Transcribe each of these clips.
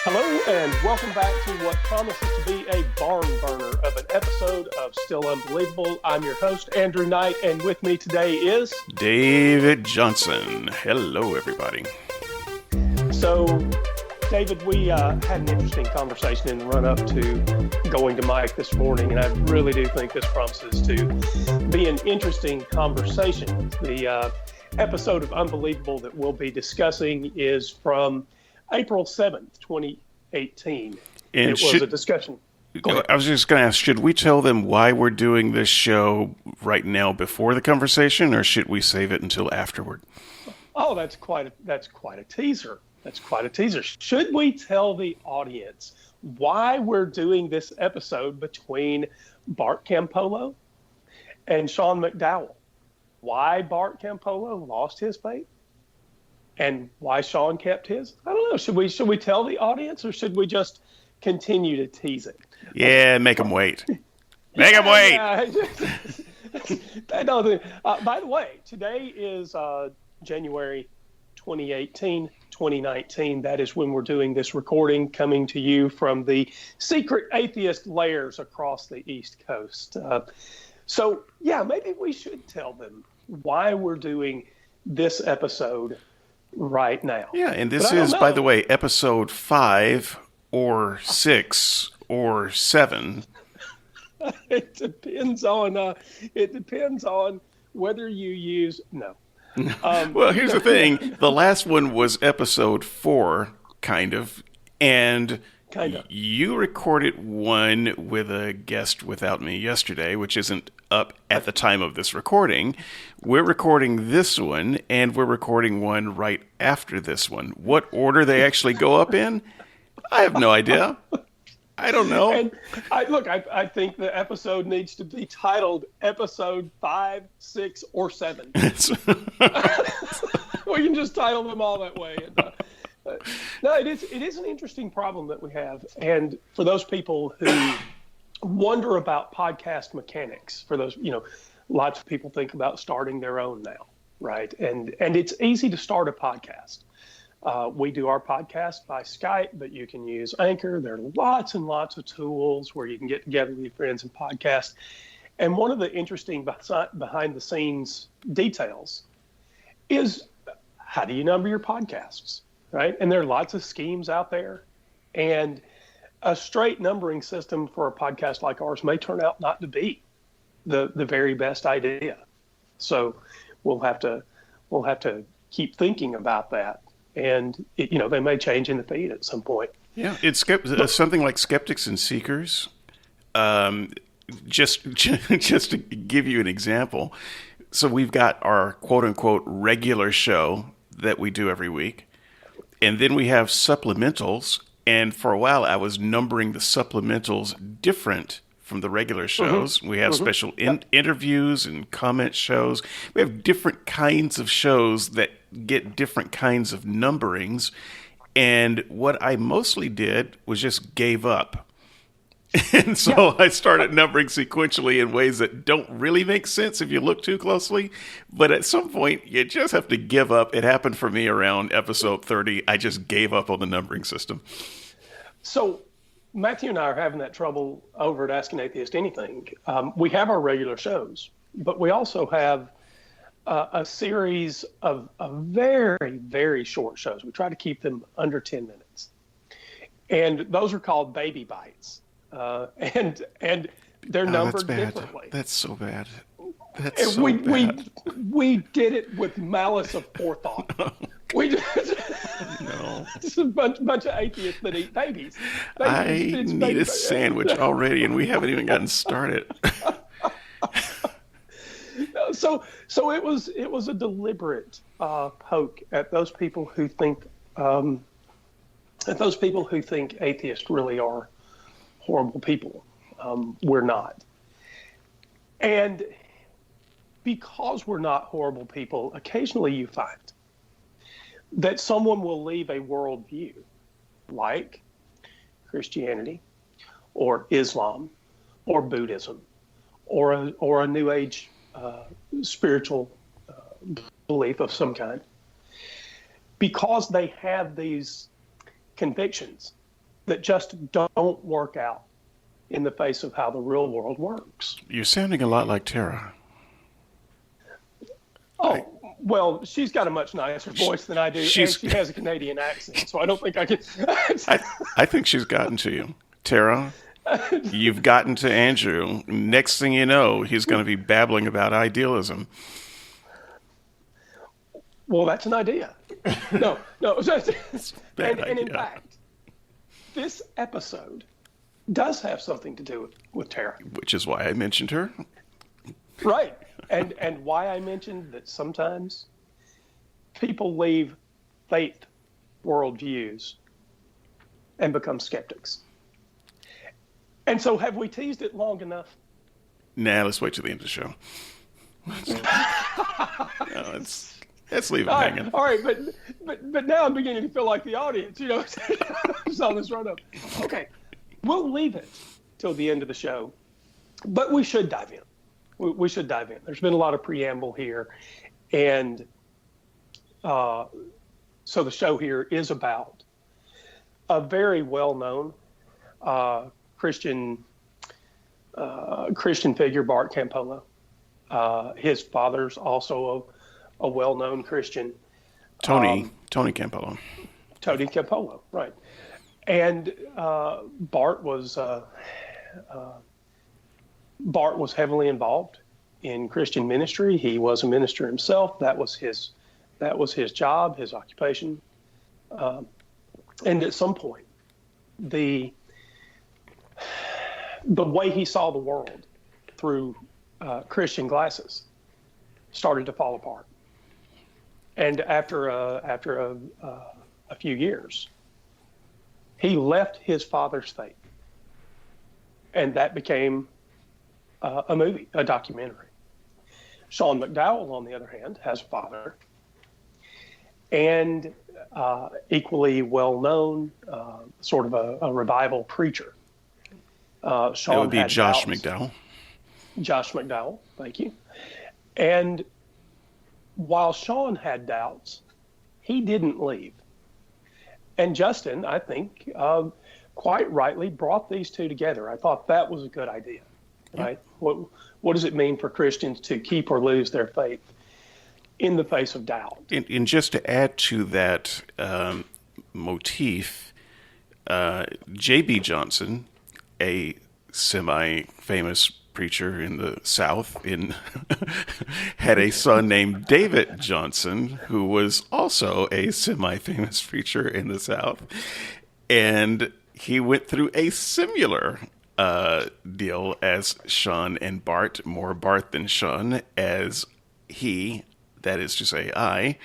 Hello, and welcome back to what promises to be a barn burner of an episode of Still Unbelievable. I'm your host, Andrew Knight, and with me today is... David Johnson. Hello, everybody. So, David, we had an interesting conversation in the run-up to going to Mike this morning, and I really do think this promises to be an interesting conversation. The episode of Unbelievable that we'll be discussing is from April 7th, 2018. And it was a discussion. I was just going to ask, should we tell them why we're doing this show right now before the conversation, or should we save it until afterward? Oh, that's quite a teaser. That's quite a teaser. Should we tell the audience why we're doing this episode between Bart Campolo and Sean McDowell? Why Bart Campolo lost his faith? And why Sean kept his? I don't know. Should we tell the audience, or should we just continue to tease it? Yeah, make them wait. Make them wait. By the way, today is January 2018, 2019. That is when we're doing this recording, coming to you from the secret atheist lairs across the East Coast. So, maybe we should tell them why we're doing this episode right now. Yeah, and this is, by the way, episode 5 or 6 or 7. It depends on whether you use well, here's the thing. The last one was episode 4, kind of, and you recorded one with a guest without me yesterday, which isn't up at the time of this recording. We're recording this one, and we're recording one right after this one. What order they actually go up in, I have no idea. I don't know. And I think the episode needs to be titled Episode 5, 6, or 7. We can just title them all that way. No, it is an interesting problem that we have. And for those people who wonder about podcast mechanics, for those, lots of people think about starting their own now, right? And it's easy to start a podcast. We do our podcast by Skype, but you can use Anchor. There are lots and lots of tools where you can get together with your friends and podcast. And one of the interesting behind-the-scenes details is, how do you number your podcasts, right? And there are lots of schemes out there. And a straight numbering system for a podcast like ours may turn out not to be the very best idea. So we'll have to keep thinking about that. And they may change in the feed at some point. Yeah, it's something like Skeptics and Seekers. Just to give you an example, so we've got our quote unquote regular show that we do every week, and then we have supplementals. And for a while, I was numbering the supplementals different from the regular shows. Mm-hmm. We have special interviews and comment shows. We have different kinds of shows that get different kinds of numberings. And what I mostly did was just gave up. And so I started numbering sequentially in ways that don't really make sense if you look too closely. But at some point, you just have to give up. It happened for me around episode 30. I just gave up on the numbering system. So Matthew and I are having that trouble over at Ask an Atheist Anything. We have our regular shows, but we also have a series of very, very short shows. We try to keep them under 10 minutes. And those are called Baby Bites. And they're numbered differently. That's so bad. We did it with malice of forethought. We just a bunch of atheists that eat babies. I need a sandwich already, and we haven't even gotten started. So it was a deliberate poke at those people who think atheists really are horrible people. We're not, and because we're not horrible people, occasionally you find that someone will leave a worldview like Christianity or Islam or Buddhism or a New Age spiritual belief of some kind, because they have these convictions that just don't work out in the face of how the real world works. You're sounding a lot like Tara. Oh, well, she's got a much nicer voice than I do, and she has a Canadian accent, so I don't think I can. I think she's gotten to you. Tara, you've gotten to Andrew. Next thing you know, he's going to be babbling about idealism. Well, that's an idea. No. And in idea. fact, this episode does have something to do with Tara. Which is why I mentioned her. Right. And why I mentioned that sometimes people leave faith worldviews and become skeptics. And so have we teased it long enough? Nah, let's wait till the end of the show. No, let's leave it hanging. All right, but now I'm beginning to feel like the audience, it's on this run up. Okay, we'll leave it till the end of the show, but we should dive in. We should dive in. There's been a lot of preamble here, and so the show here is about a very well-known Christian figure, Bart Campolo. His father's also a well-known Christian. Tony Campolo. Tony Campolo, right. And Bart was heavily involved in Christian ministry. He was a minister himself. That was his job, his occupation. And at some point, the way he saw the world through Christian glasses started to fall apart. And after a few years, he left his father's faith, and that became a movie, a documentary. Sean McDowell, on the other hand, has a father, and equally well-known, sort of a revival preacher. Sean That would be Josh doubts. McDowell. Josh McDowell, thank you. And while Sean had doubts, he didn't leave. And Justin, I think, quite rightly brought these two together. I thought that was a good idea, right? What does it mean for Christians to keep or lose their faith in the face of doubt? And just to add to that motif, J.B. Johnson, a semi-famous preacher in the South, had a son named David Johnson, who was also a semi-famous preacher in the South. And he went through a similar deal as Sean and Bart, more Bart than Sean, as he, that is to say I,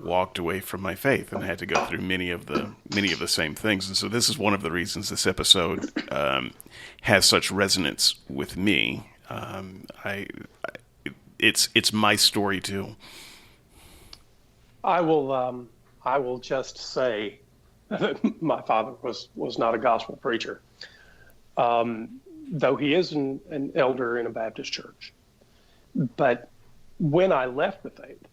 walked away from my faith and had to go through many of the same things. And so this is one of the reasons this episode has such resonance with me. It's my story too. I will just say that my father was not a gospel preacher, though he is an elder in a Baptist church. But when I left the faith,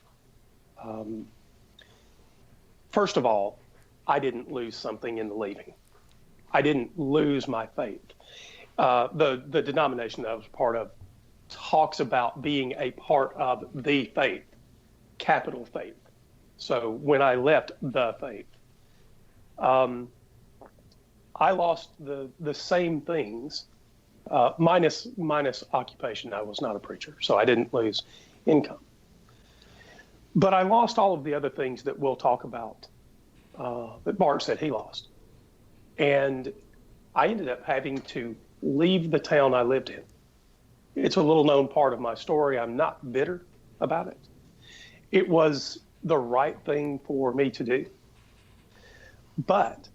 first of all, I didn't lose something in the leaving. I didn't lose my faith. The denomination that I was part of talks about being a part of the faith, capital faith. So when I left the faith, I lost the same things, minus occupation. I was not a preacher, so I didn't lose income. But I lost all of the other things that we'll talk about that Bart said he lost. And I ended up having to leave the town I lived in. It's a little known part of my story. I'm not bitter about it. It was the right thing for me to do. But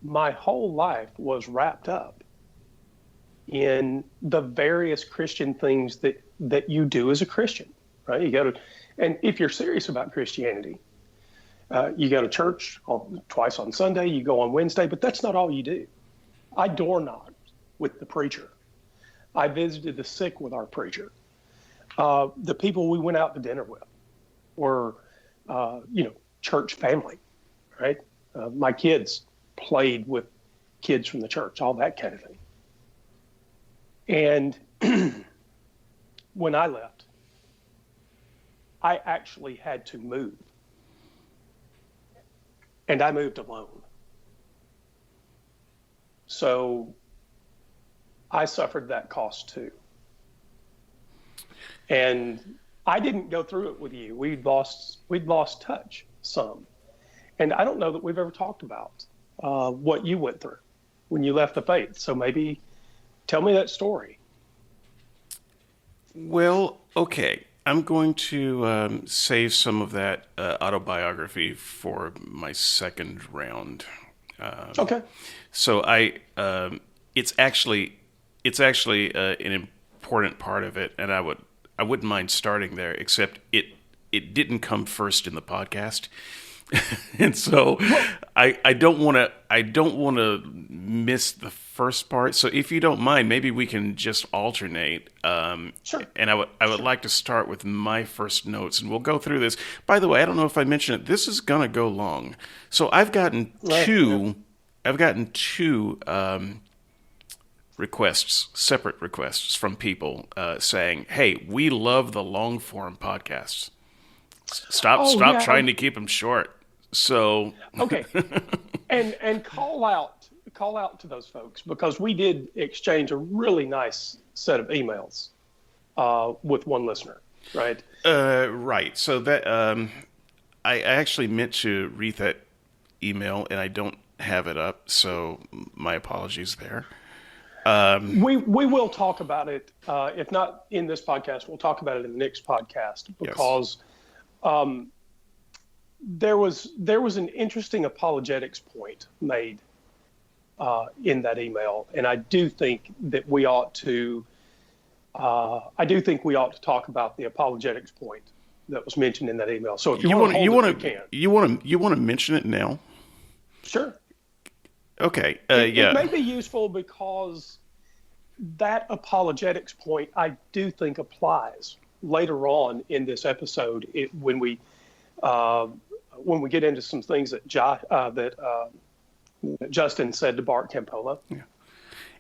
my whole life was wrapped up in the various Christian things that you do as a Christian, right? You go to, and if you're serious about Christianity, you go to church twice on Sunday, you go on Wednesday, but that's not all you do. I door knocked with the preacher. I visited the sick with our preacher. The people we went out to dinner with were, church family, right? My kids played with kids from the church, all that kind of thing. And when I left, I actually had to move. And I moved alone. So I suffered that cost too. And I didn't go through it with you. We'd lost touch some. And I don't know that we've ever talked about what you went through when you left the faith. So maybe tell me that story. Well, okay. I'm going to save some of that autobiography for my second round. Okay. So it's actually an important part of it, and I wouldn't mind starting there. Except it didn't come first in the podcast, and so I don't want to miss the first part. So if you don't mind, maybe we can just alternate. Sure. And I would like to start with my first notes, and we'll go through this. By the way, I don't know if I mentioned it. This is gonna go long, so I've gotten two. I've gotten two separate requests from people saying, "Hey, we love the long form podcasts. Stop trying to keep them short." So okay, and call out to those folks, because we did exchange a really nice set of emails with one listener, right? Right. So that I actually meant to read that email, and I don't have it up. So my apologies there. We will talk about it. If not in this podcast, we'll talk about it in the next podcast, because there was an interesting apologetics point made in that email, and I do think that we ought to. I do think we ought to talk about the apologetics point that was mentioned in that email. So if you want to mention it now. Sure. Okay. It may be useful because that apologetics point, I do think, applies later on in this episode when we get into some things that Justin said to Bart Campola. Yeah.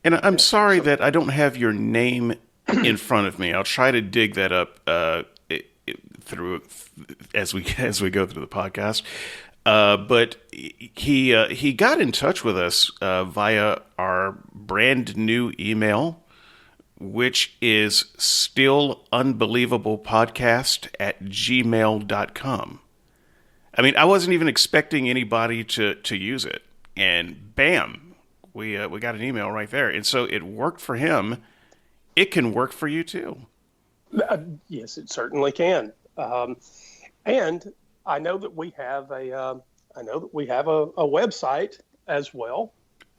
And I'm sorry that I don't have your name in front of me. I'll try to dig that up through as we go through the podcast. But he got in touch with us via our brand new email, which is stillunbelievablepodcast@gmail.com. I mean, I wasn't even expecting anybody to use it, and bam, we got an email right there. And so it worked for him. It can work for you too. Yes, it certainly can. And I know that we have a website as well.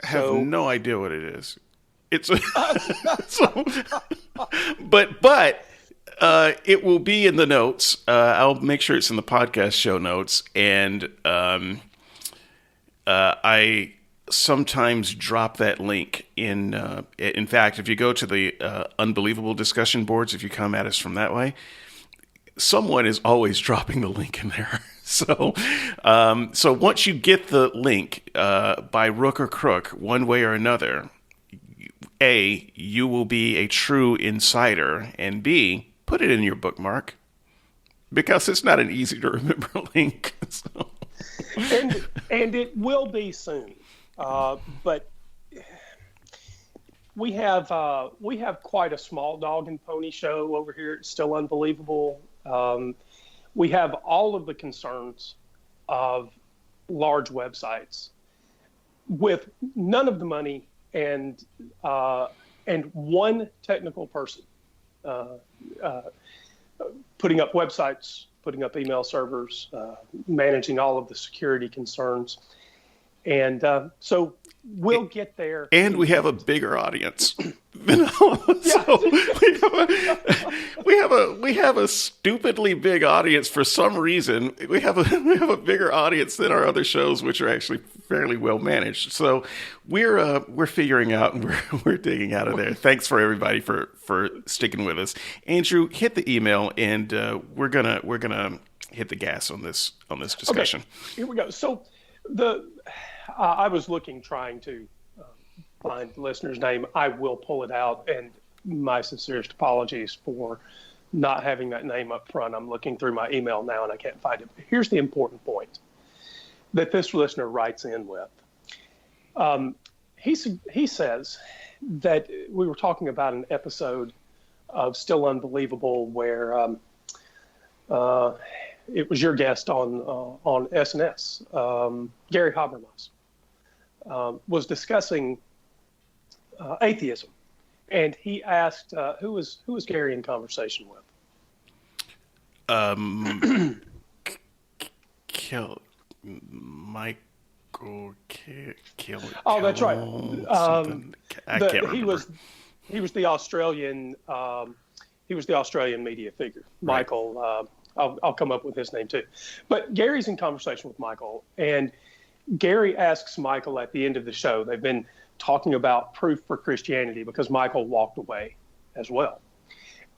I have no idea what it is. It's but it will be in the notes. I'll make sure it's in the podcast show notes, and I sometimes drop that link in. In fact, if you go to the Unbelievable discussion boards, if you come at us from that way, someone is always dropping the link in there. So once you get the link by Rook or Crook, one way or another, A, you will be a true insider, and B, put it in your bookmark, because it's not an easy to remember link. So. And it will be soon, but we have quite a small dog and pony show over here. It's Still Unbelievable. We have all of the concerns of large websites with none of the money and one technical person putting up websites, putting up email servers, managing all of the security concerns. And so we'll get there. And we have a bigger audience. So we have a stupidly big audience for some reason. We have a bigger audience than our other shows, which are actually fairly well managed. So we're figuring out, and we're digging out of there. Thanks for everybody for sticking with us. Andrew, hit the email, and we're gonna hit the gas on this discussion. Okay, here we go. So I was trying to find the listener's name, I will pull it out. And my sincerest apologies for not having that name up front. I'm looking through my email now and I can't find it. But here's the important point that this listener writes in with. He says that we were talking about an episode of Still Unbelievable where it was your guest on SNS, Gary Habermas, was discussing atheism, and he asked who was Gary in conversation with? Michael Kill. Oh, that's right. I can't remember. He was the Australian. He was the Australian media figure, Michael. Right. I'll come up with his name too. But Gary's in conversation with Michael, and Gary asks Michael at the end of the show. They've been talking about proof for Christianity because Michael walked away as well.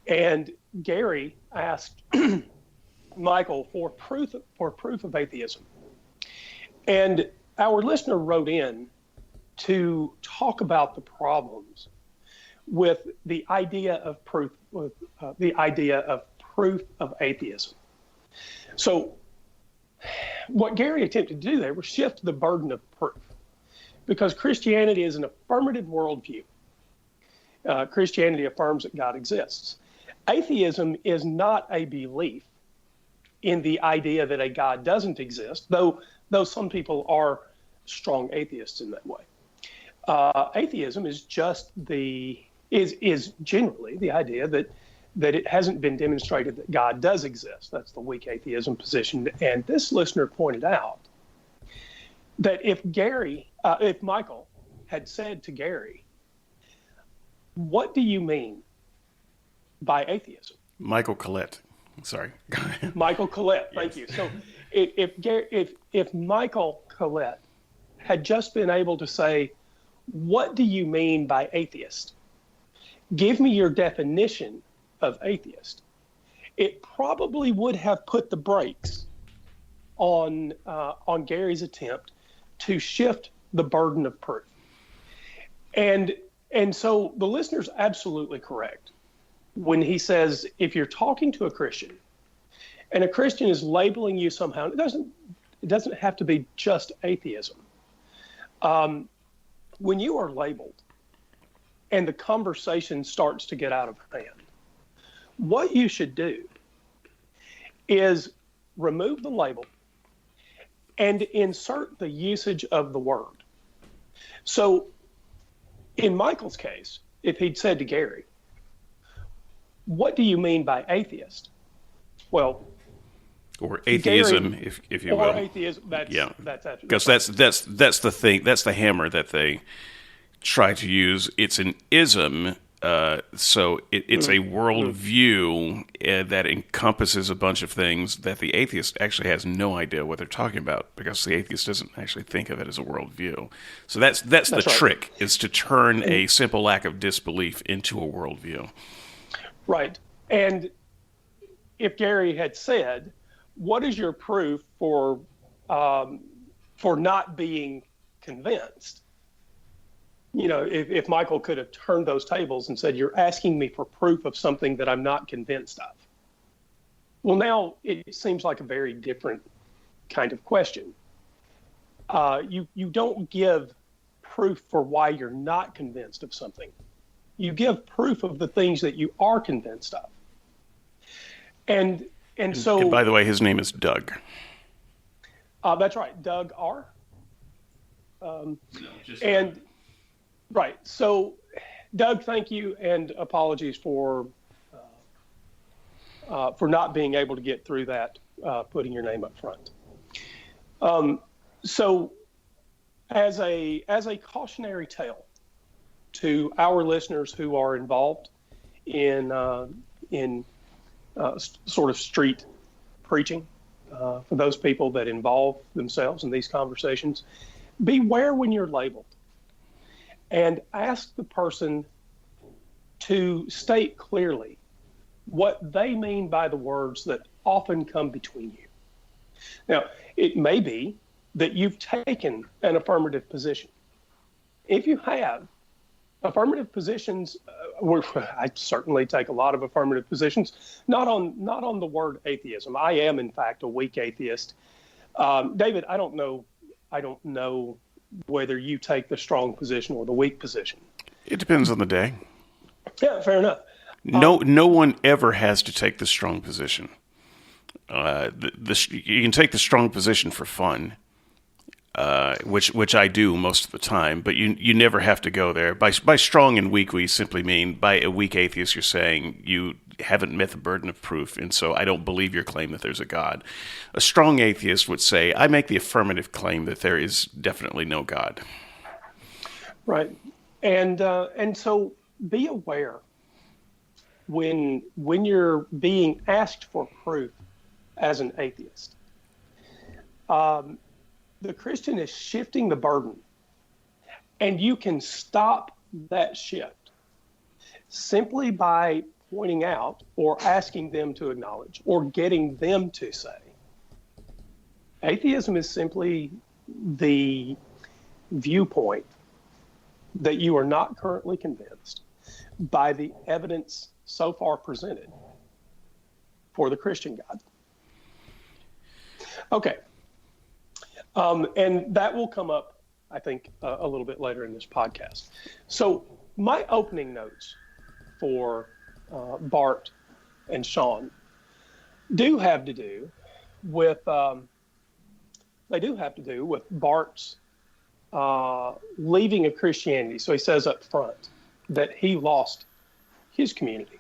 And Gary asked Michael for proof of atheism. And our listener wrote in to talk about the problems with the idea of proof of atheism. So what Gary attempted to do there was shift the burden of proof, because Christianity is an affirmative worldview. Christianity affirms that God exists. Atheism is not a belief in the idea that a God doesn't exist, though some people are strong atheists in that way. Atheism is just is generally the idea that it hasn't been demonstrated that God does exist. That's the weak atheism position. And this listener pointed out that if Michael had said to Gary, "What do you mean by atheism?" Michael Collette. Sorry. Michael Collette. Thank you. So if Michael Collette had just been able to say, "What do you mean by atheist? Give me your definition of atheist," it probably would have put the brakes on Gary's attempt to shift the burden of proof. And so the listener's absolutely correct when he says, if you're talking to a Christian and a Christian is labeling you somehow, it doesn't have to be just atheism. When you are labeled and the conversation starts to get out of hand, what you should do is remove the label and insert the usage of the word. So in Michael's case, if he'd said to Gary, "What do you mean by atheist?" Well, or atheism, Gary, if you will. Or atheism. That's absolutely because right. that's the thing. That's the hammer that they try to use. It's an ism, so it's a worldview that encompasses a bunch of things that the atheist actually has no idea what they're talking about, because the atheist doesn't actually think of it as a worldview. So that's the right. Trick, is to turn a simple lack of disbelief into a worldview. Right. And if Gary had said, "What is your proof for not being convinced?" If Michael could have turned those tables and said, "You're asking me for proof of something that I'm not convinced of." Well, now it seems like a very different kind of question. You don't give proof for why you're not convinced of something. You give proof of the things that you are convinced of. And by the way, his name is Doug. That's right, Doug R. Right. So, Doug, thank you, and apologies for not being able to get through that, putting your name up front. So, as a cautionary tale to our listeners who are involved in sort of street preaching, for those people that involve themselves in these conversations, beware when you're labeled, and ask the person to state clearly what they mean by the words that often come between you. Now, it may be that you've taken an affirmative position. If you have, affirmative positions. I certainly take a lot of affirmative positions. Not on the word atheism. I am, in fact, a weak atheist. David, I don't know. Whether you take the strong position or the weak position. It depends on the day. Yeah, fair enough. No one ever has to take the strong position. You can take the strong position for fun, which I do most of the time, but you never have to go there. By strong and weak, we simply mean by a weak atheist, you're saying you haven't met the burden of proof, and so I don't believe your claim that there's a God. A strong atheist would say, I make the affirmative claim that there is definitely no God. Right. And so be aware when you're being asked for proof as an atheist. The Christian is shifting the burden, and you can stop that shift simply by pointing out or asking them to acknowledge or getting them to say. Atheism is simply the viewpoint that you are not currently convinced by the evidence so far presented for the Christian God. Okay. And that will come up, I think, a little bit later in this podcast. So my opening notes for Bart and Sean do have to do with Bart's leaving of Christianity. So he says up front that he lost his community,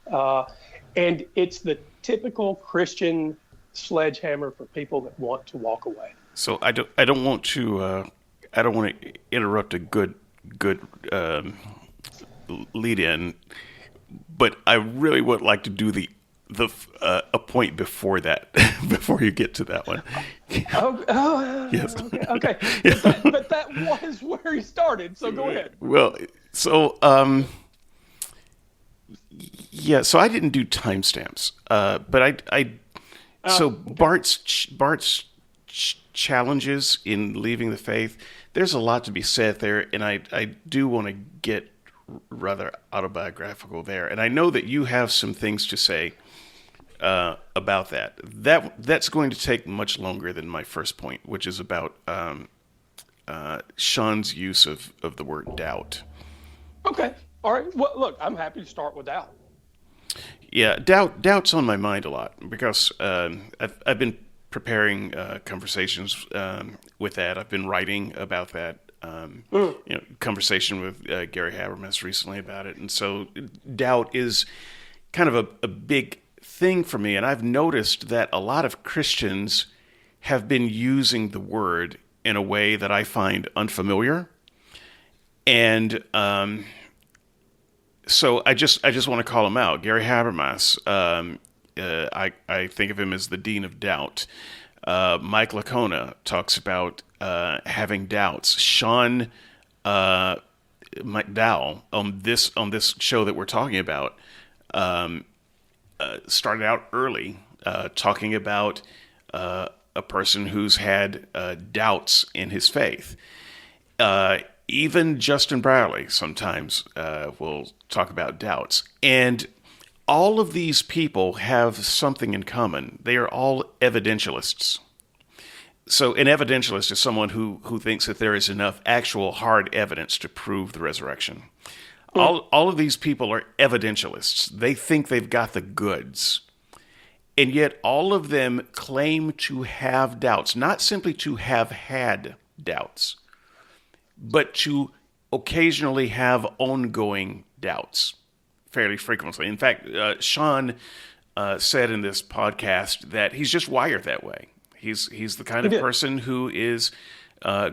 and it's the typical Christian sledgehammer for people that want to walk away. So I don't want to interrupt a good lead in, but I really would like to do a point before that, before you get to that one. Yes. Okay. But that was where he started. So go ahead. Well, so yeah. So I didn't do timestamps, but So okay. Bart's challenges in leaving the faith. There's a lot to be said there, and I do want to get rather autobiographical there. And I know that you have some things to say about that. That's going to take much longer than my first point, which is about Sean's use of the word doubt. Okay. All right. Well, look, I'm happy to start with doubt. Yeah, doubt's on my mind a lot because I've been preparing conversations with that. I've been writing about that. Conversation with Gary Habermas recently about it, and so doubt is kind of a big thing for me. And I've noticed that a lot of Christians have been using the word in a way that I find unfamiliar, and so I just want to call him out. Gary Habermas, I think of him as the dean of doubt. Mike Lacona talks about having doubts. Sean McDowell on this show that we're talking about started out early talking about a person who's had doubts in his faith. Even Justin Brierley sometimes will talk about doubts. And all of these people have something in common. They are all evidentialists. So an evidentialist is someone who thinks that there is enough actual hard evidence to prove the resurrection. All of these people are evidentialists. They think they've got the goods. And yet all of them claim to have doubts, not simply to have had doubts, but to occasionally have ongoing doubts fairly frequently. In fact, Sean said in this podcast that he's just wired that way. He's the kind of person who is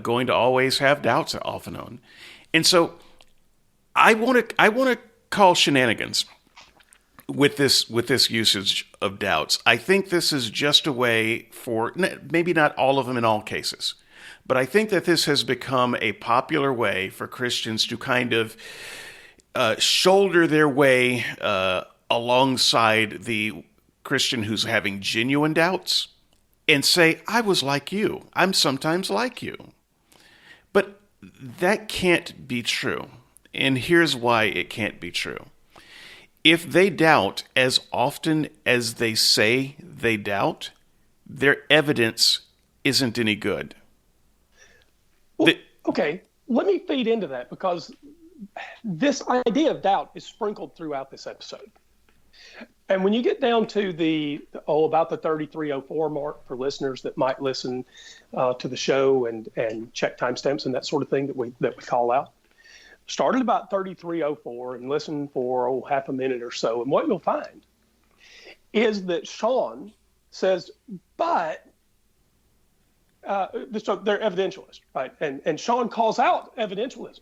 going to always have doubts off and on. And so I want to call shenanigans with this usage of doubts. I think this is just a way for, maybe not all of them in all cases, but I think that this has become a popular way for Christians to kind of shoulder their way alongside the Christian who's having genuine doubts and say, I was like you. I'm sometimes like you. But that can't be true. And here's why it can't be true. If they doubt as often as they say they doubt, their evidence isn't any good. Well, okay, let me feed into that, because this idea of doubt is sprinkled throughout this episode. And when you get down to about the 3304 mark, for listeners that might listen to the show and check timestamps and that sort of thing that we call out, start at about 3304 and listen for half a minute or so. And what you'll find is that Sean says, but so they're evidentialists, right? And Sean calls out evidentialism.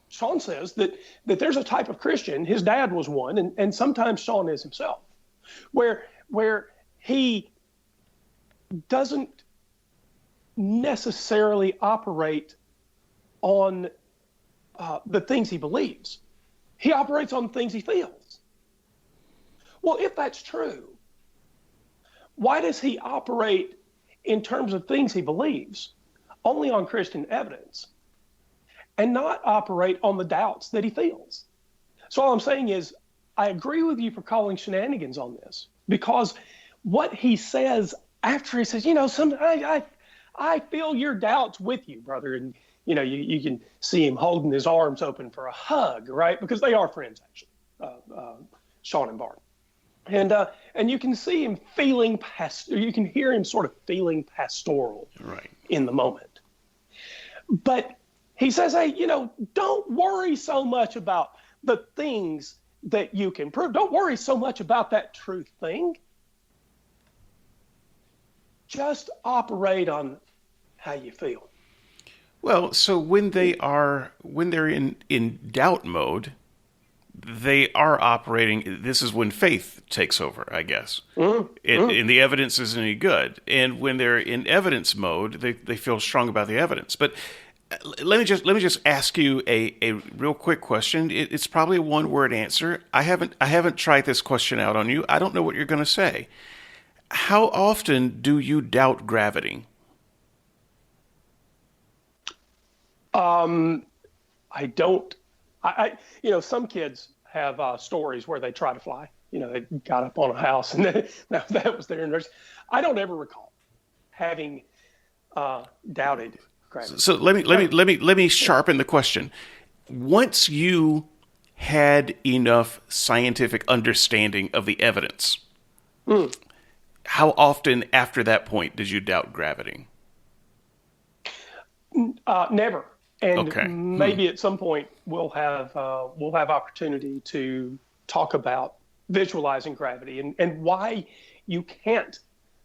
Sean says that there's a type of Christian, his dad was one, and sometimes Sean is himself, where he doesn't necessarily operate on the things he believes. He operates on things he feels. Well, if that's true, why does he operate in terms of things he believes only on Christian evidence and not operate on the doubts that he feels? So all I'm saying is, I agree with you for calling shenanigans on this, because what he says after he says, I feel your doubts with you, brother. And, you can see him holding his arms open for a hug, right? Because they are friends, actually, Sean and Bart. And you can see him you can hear him sort of feeling pastoral Right. in the moment. But he says, hey, don't worry so much about the things that you can prove. Don't worry so much about that truth thing. Just operate on how you feel. Well, so when they're in doubt mode, they are operating. This is when faith takes over, I guess. And the evidence isn't any good. And when they're in evidence mode, they feel strong about the evidence. But let me just ask you a real quick question. It's probably a one-word answer. I haven't tried this question out on you. I don't know what you're going to say. How often do you doubt gravity? I don't. Some kids have stories where they try to fly. They got up on a house and that was their nurse. I don't ever recall having doubted gravity. So let me sharpen the question. Once you had enough scientific understanding of the evidence, how often after that point did you doubt gravity? Never. And Okay. maybe at some point we'll have opportunity to talk about visualizing gravity and why you can't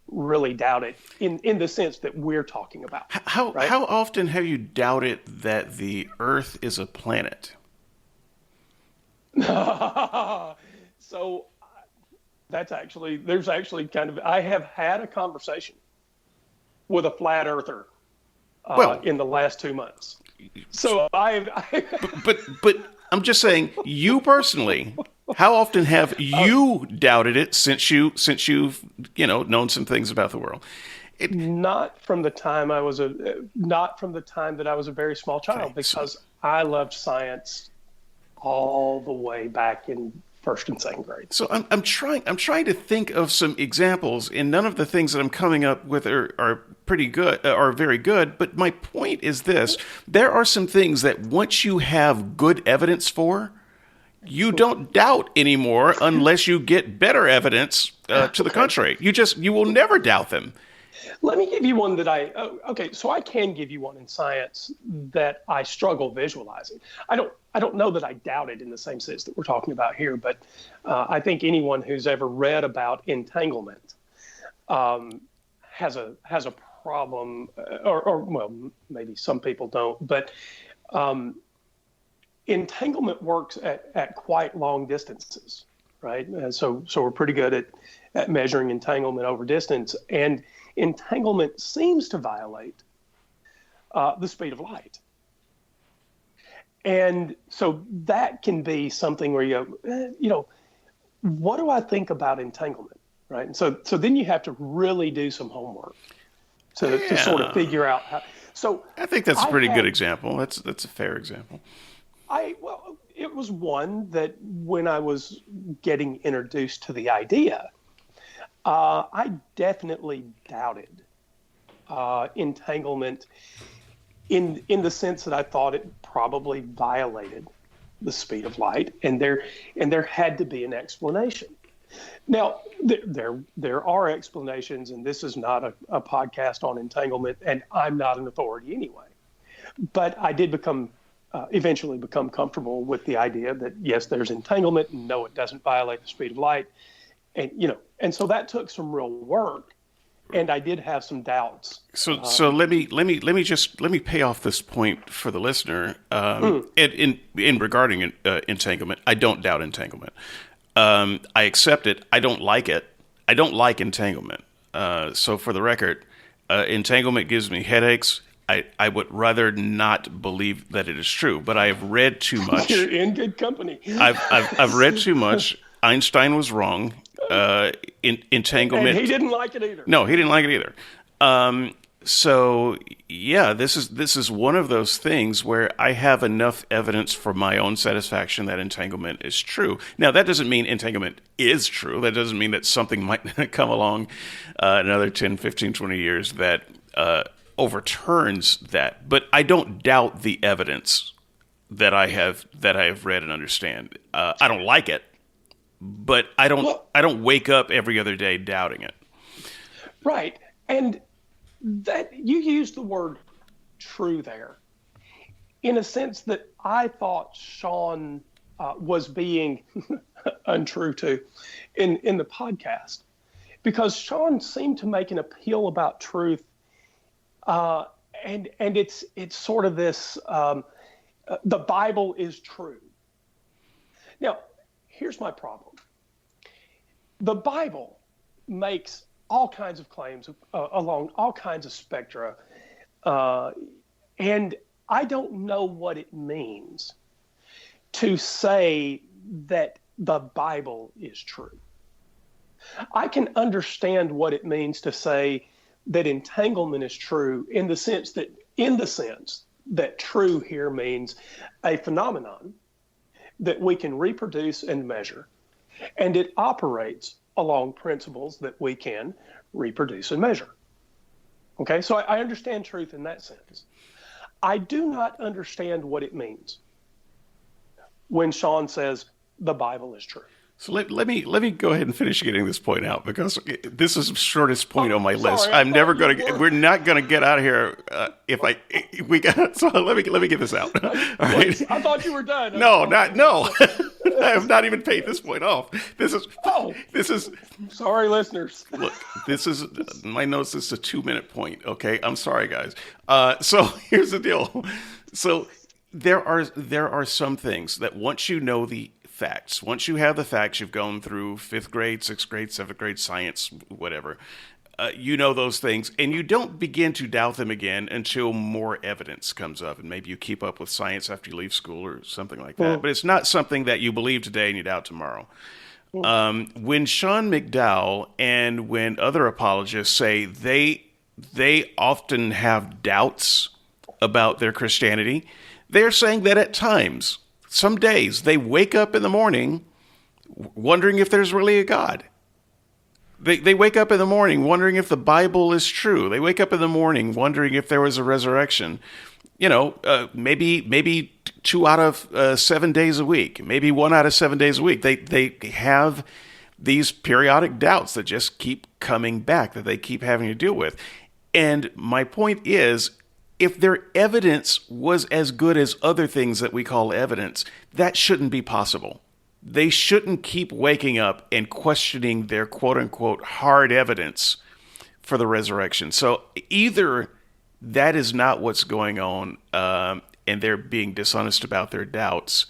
really doubt it in the sense that we're talking about. How often have you doubted that the Earth is a planet? So there's actually I have had a conversation with a flat earther in the last 2 months. So But I'm just saying, you personally, how often have you doubted it since you've known some things about the world? Not from the time that I was a very small child, because I loved science all the way back in first and second grade. So I'm trying to think of some examples, and none of the things that I'm coming up with are pretty good, are very good. But my point is this: there are some things that once you have good evidence for, you don't doubt anymore unless you get better evidence to the contrary. You will never doubt them. Let me give you one that so I can give you one in science that I struggle visualizing. I don't know that I doubt it in the same sense that we're talking about here, but I think anyone who's ever read about entanglement has a problem, or well, maybe some people don't, but entanglement works at quite long distances, right? And so we're pretty good at measuring entanglement over distance, and entanglement seems to violate the speed of light. And so that can be something where what do I think about entanglement, right? And so then you have to really do some homework to sort of figure out how. So I think that's a pretty good example. That's a fair example. it was one that when I was getting introduced to the idea, I definitely doubted entanglement in the sense that I thought it probably violated the speed of light, and there had to be an explanation. Now, there are explanations, and this is not a podcast on entanglement, and I'm not an authority anyway. But I did eventually become comfortable with the idea that yes, there's entanglement, and no, it doesn't violate the speed of light, and so that took some real work, and I did have some doubts. So let me pay off this point for the listener. In regarding entanglement, I don't doubt entanglement. I accept it. I don't like it. I don't like entanglement. So for the record, entanglement gives me headaches. I would rather not believe that it is true, but I have read too much. You're in good company. I've read too much. Einstein was wrong. Entanglement. And he didn't like it either. No, he didn't like it either. So yeah, this is one of those things where I have enough evidence for my own satisfaction that entanglement is true. Now, that doesn't mean entanglement is true. That doesn't mean that something might come along another 10, 15, 20 years that overturns that. But I don't doubt the evidence that I have read and understand. I don't like it, but I don't wake up every other day doubting it. Right. And that you used the word true there in a sense that I thought Sean was being untrue to in the podcast, because Sean seemed to make an appeal about truth, and it's sort of this the Bible is true. Now, here's my problem. The Bible makes all kinds of claims along all kinds of spectra, and I don't know what it means to say that the Bible is true. I can understand what it means to say that entanglement is true in the sense that true here means a phenomenon that we can reproduce and measure, and it operates along principles that we can reproduce and measure. Okay, so I understand truth in that sense. I do not understand what it means when Sean says the Bible is true. So let me go ahead and finish getting this point out, because this is the shortest point on my list. Sorry, we're not gonna get out of here so let me get this out. All right. I thought you were done. No. I have not even paid this point off. This is sorry, listeners. Look, this is my notes. This is a 2-minute point. Okay, I'm sorry, guys. So here's the deal. So there are some things that once you know the facts, once you have the facts, you've gone through 5th grade, 6th grade, 7th grade science, whatever. You know those things, and you don't begin to doubt them again until more evidence comes up, and maybe you keep up with science after you leave school or something like that. But it's not something that you believe today and you doubt tomorrow. When Sean McDowell and when other apologists say they often have doubts about their Christianity, they're saying that at times, some days, they wake up in the morning wondering if there's really a God. They wake up in the morning wondering if the Bible is true. They wake up in the morning wondering if there was a resurrection. Maybe 2 out of 7 days a week, maybe 1 out of 7 days a week. They have these periodic doubts that just keep coming back, that they keep having to deal with. And my point is, if their evidence was as good as other things that we call evidence, that shouldn't be possible. They shouldn't keep waking up and questioning their quote-unquote hard evidence for the resurrection. So either that is not what's going on, and they're being dishonest about their doubts,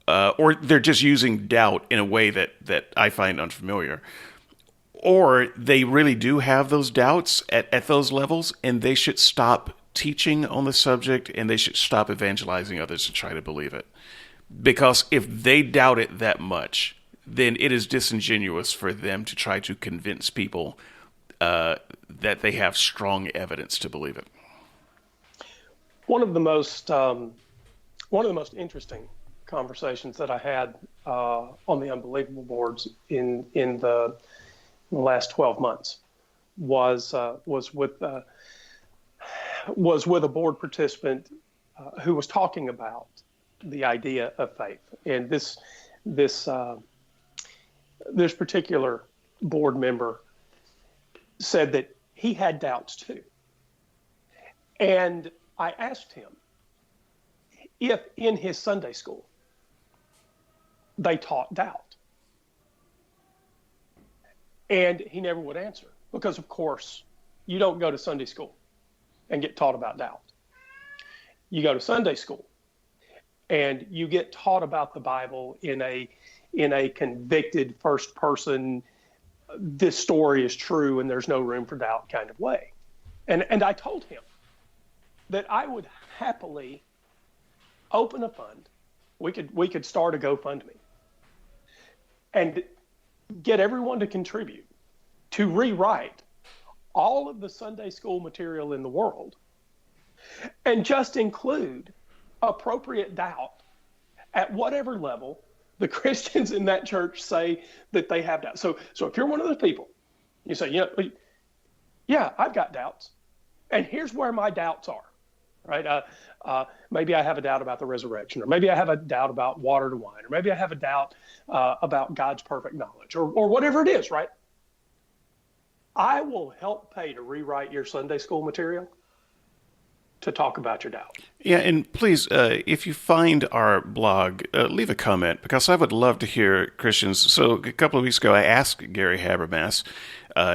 or they're just using doubt in a way that I find unfamiliar, or they really do have those doubts at those levels, and they should stop teaching on the subject, and they should stop evangelizing others to try to believe it. Because if they doubt it that much, then it is disingenuous for them to try to convince people that they have strong evidence to believe it. One of the most interesting conversations that I had on the Unbelievable boards in the last 12 months was with a board participant who was talking about the idea of faith, and this particular board member said that he had doubts too. And I asked him if in his Sunday school they taught doubt. And he never would answer because, of course, you don't go to Sunday school and get taught about doubt. You go to Sunday school and you get taught about the Bible in a convicted first person, this story is true and there's no room for doubt kind of way. And I told him that I would happily open a fund. We could start a GoFundMe and get everyone to contribute to rewrite all of the Sunday school material in the world and just include appropriate doubt at whatever level the Christians in that church say that they have doubt. So if you're one of those people, you say, yeah, I've got doubts, and here's where my doubts are, right? Maybe I have a doubt about the resurrection, or maybe I have a doubt about water to wine, or maybe I have a doubt about God's perfect knowledge, or whatever it is, right? I will help pay to rewrite your Sunday school material to talk about your doubt. Yeah, and please, if you find our blog, leave a comment, because I would love to hear Christians. So a couple of weeks ago, I asked Gary Habermas.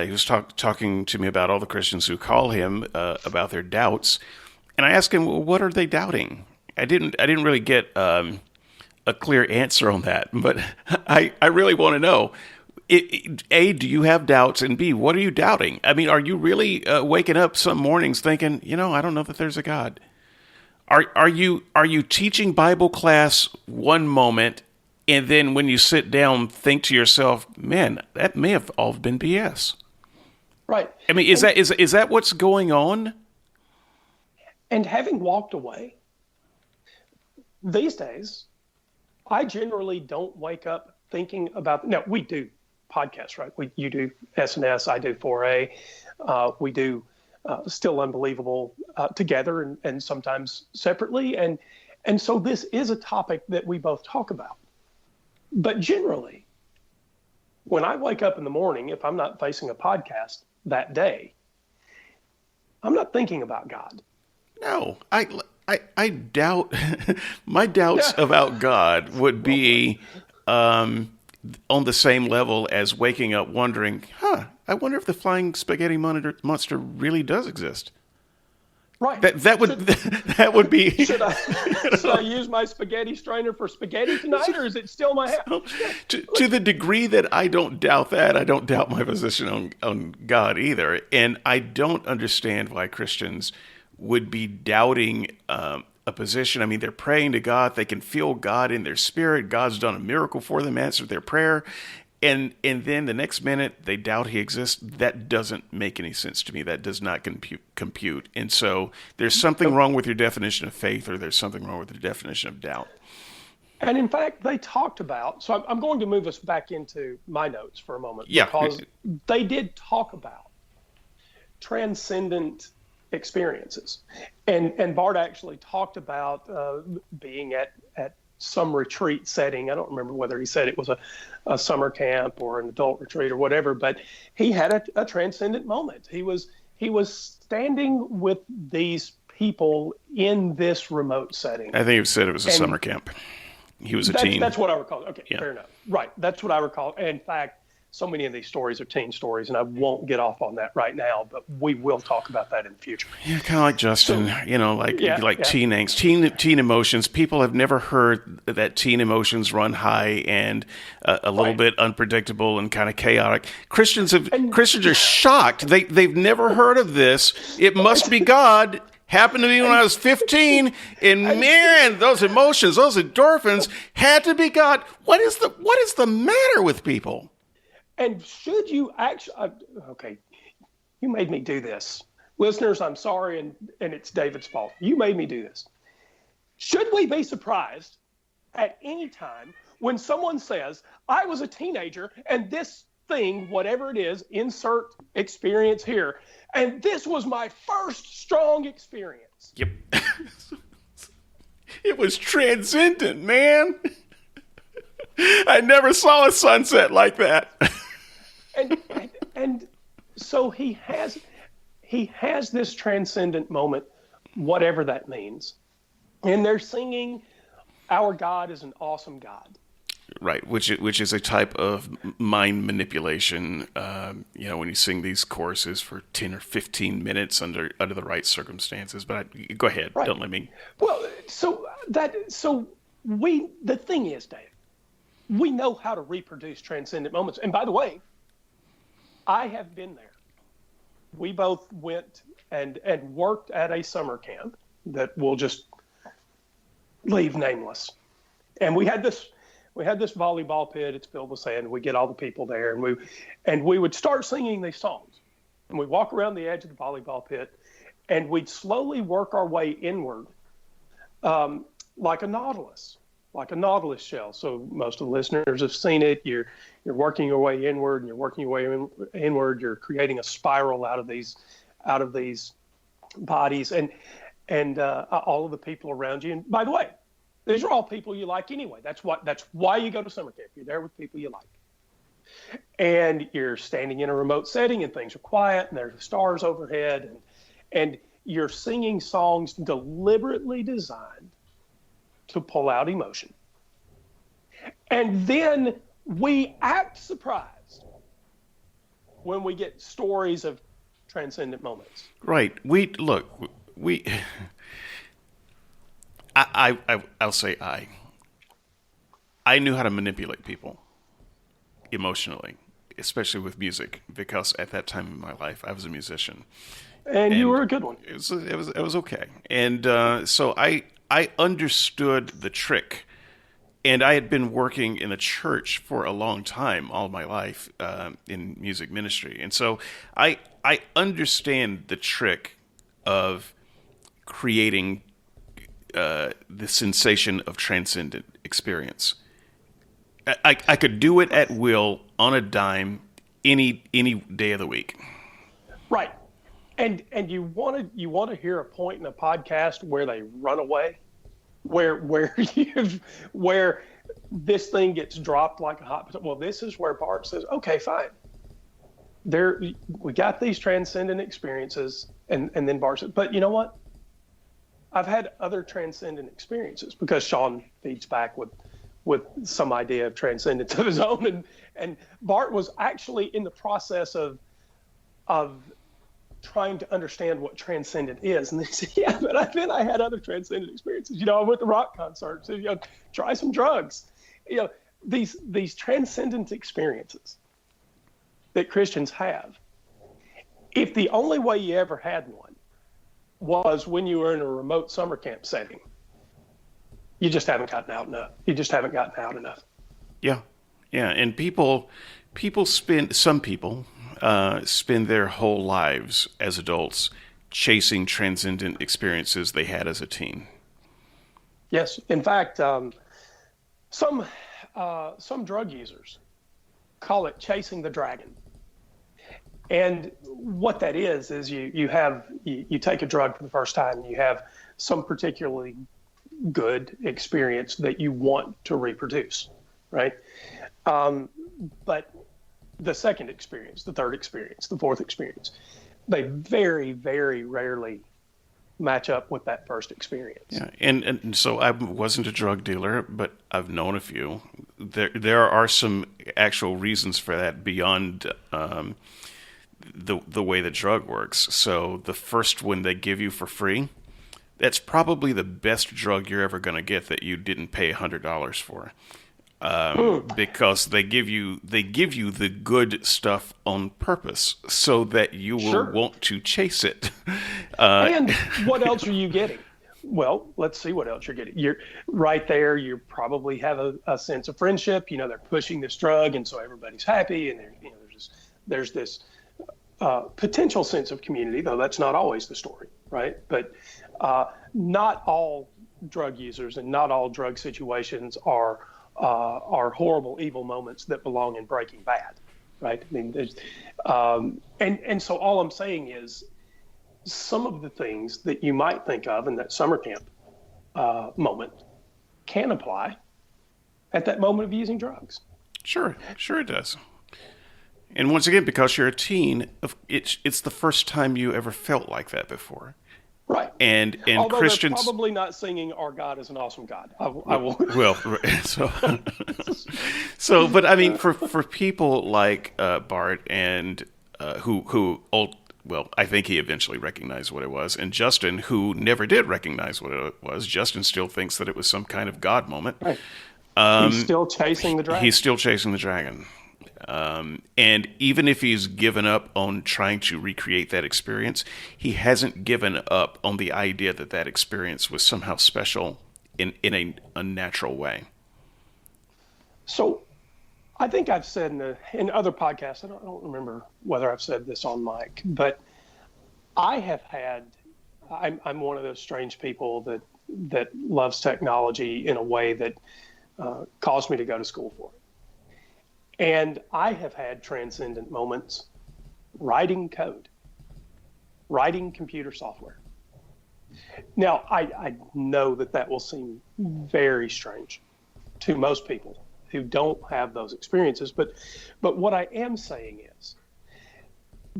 He was talking to me about all the Christians who call him about their doubts, and I asked him, well, what are they doubting? I didn't really get a clear answer on that, but I really want to know. A, do you have doubts? And B, what are you doubting? I mean, are you really waking up some mornings thinking, I don't know that there's a God? Are you teaching Bible class one moment, and then when you sit down, think to yourself, man, that may have all been BS? Right. I mean, is that what's going on? And having walked away, these days, I generally don't wake up thinking about. Now, we do podcasts, right? You do SNS, I do 4A. We do Still Unbelievable together and sometimes separately. And so this is a topic that we both talk about. But generally, when I wake up in the morning, if I'm not facing a podcast that day, I'm not thinking about God. No, I doubt my doubts about God would be on the same level as waking up wondering, I wonder if the flying spaghetti monster really does exist. Right. That would be. Should I use my spaghetti strainer for spaghetti tonight, or is it still my house? To the degree that I don't doubt that, I don't doubt my position on God either. And I don't understand why Christians would be doubting a position. I mean, they're praying to God. They can feel God in their spirit. God's done a miracle for them, answered their prayer. And then the next minute they doubt he exists. That doesn't make any sense to me. That does not compute. And so there's something wrong with your definition of faith, or there's something wrong with your definition of doubt. And in fact, they talked about, so I'm going to move us back into my notes for a moment. Yeah. Because they did talk about transcendent experiences. And Bart actually talked about being at some retreat setting. I don't remember whether he said it was a summer camp or an adult retreat or whatever, but he had a transcendent moment. He was standing with these people in this remote setting. I think he said it was a summer camp. He was a teen. That's what I recall. Okay, yeah. Fair enough. Right, that's what I recall. And in fact, so many of these stories are teen stories, and I won't get off on that right now, but we will talk about that in the future. Yeah, kind of like Justin, So, teen angst, teen emotions. People have never heard that teen emotions run high and a little bit unpredictable and kind of chaotic. Christians are shocked. They've never heard of this. It must be God. Happened to me when I was 15, and man, those emotions, those endorphins, had to be God. What is the matter with people? And should you actually, okay, you made me do this. Listeners, I'm sorry, and it's David's fault. You made me do this. Should we be surprised at any time when someone says, I was a teenager and this thing, whatever it is, insert experience here, and this was my first strong experience. Yep. It was transcendent, man. I never saw a sunset like that. And so he has this transcendent moment, whatever that means. And they're singing, our God is an awesome God. Right, which is a type of mind manipulation. When you sing these choruses for 10 or 15 minutes under the right circumstances. But go ahead, right. Don't let me. Well, the thing is, Dave, we know how to reproduce transcendent moments. And by the way, I have been there. We both went and worked at a summer camp that we'll just leave nameless. And we had this volleyball pit. It's filled with sand. We get all the people there, and we would start singing these songs. And we'd walk around the edge of the volleyball pit, and we'd slowly work our way inward, like a nautilus shell. So most of the listeners have seen it. You're working your way inward, and you're working your way inward. You're creating a spiral out of these bodies, and all of the people around you. And by the way, these are all people you like anyway. That's why you go to summer camp. You're there with people you like. And you're standing in a remote setting and things are quiet and there's stars overhead and you're singing songs deliberately designed to pull out emotion. And then we act surprised when we get stories of transcendent moments. Right. I'll say I knew how to manipulate people emotionally, especially with music, because at that time in my life I was a musician. And you were a good one. It was okay. And so I understood the trick. And I had been working in a church for a long time, all my life, in music ministry. And so I understand the trick of creating the sensation of transcendent experience. I could do it at will on a dime any day of the week. Right. And you want to hear a point in a podcast where they run away, where this thing gets dropped like a hot potato. Well, this is where Bart says, "Okay, fine. We got these transcendent experiences," and then Bart says, "But you know what? I've had other transcendent experiences," because Sean feeds back with some idea of transcendence of his own, and Bart was actually in the process of trying to understand what transcendent is, and they said, "Yeah, but I had other transcendent experiences. I went to rock concerts. Try some drugs. These transcendent experiences that Christians have. If the only way you ever had one was when you were in a remote summer camp setting, you just haven't gotten out enough. You just haven't gotten out enough." Yeah, and some people spend their whole lives as adults chasing transcendent experiences they had as a teen. Yes, in fact, some drug users call it chasing the dragon. And what that is you take a drug for the first time, and you have some particularly good experience that you want to reproduce, right? But the second experience, the third experience, the fourth experience, they very, very rarely match up with that first experience. Yeah, and so I wasn't a drug dealer, but I've known a few. There are some actual reasons for that beyond the way the drug works. So the first one they give you for free, that's probably the best drug you're ever going to get that you didn't pay $100 for. Because they give you the good stuff on purpose so that you will want to chase it. And what else are you getting? Well, let's see what else you're getting. You're right there. You probably have a sense of friendship. They're pushing this drug, and so everybody's happy, and there's this potential sense of community, though that's not always the story, right? But not all drug users and not all drug situations are horrible, evil moments that belong in Breaking Bad, right? I mean, and so all I'm saying is some of the things that you might think of in that summer camp moment can apply at that moment of using drugs. Sure it does. And once again, because you're a teen, it's the first time you ever felt like that before. Right. And Although Christians they're probably not singing "Our God is an awesome God." I will. well, but I mean, for people like Bart and well, I think he eventually recognized what it was, and Justin, who never did recognize what it was. Justin still thinks that it was some kind of God moment. Right. He's still chasing the dragon. He's still chasing the dragon. And even if he's given up on trying to recreate that experience, he hasn't given up on the idea that that experience was somehow special in a unnatural way. So I think I've said in other podcasts, I don't remember whether I've said this on mic, but I'm one of those strange people that loves technology in a way that caused me to go to school for it. And I have had transcendent moments writing code, writing computer software. Now, I know that will seem very strange to most people who don't have those experiences, but what I am saying is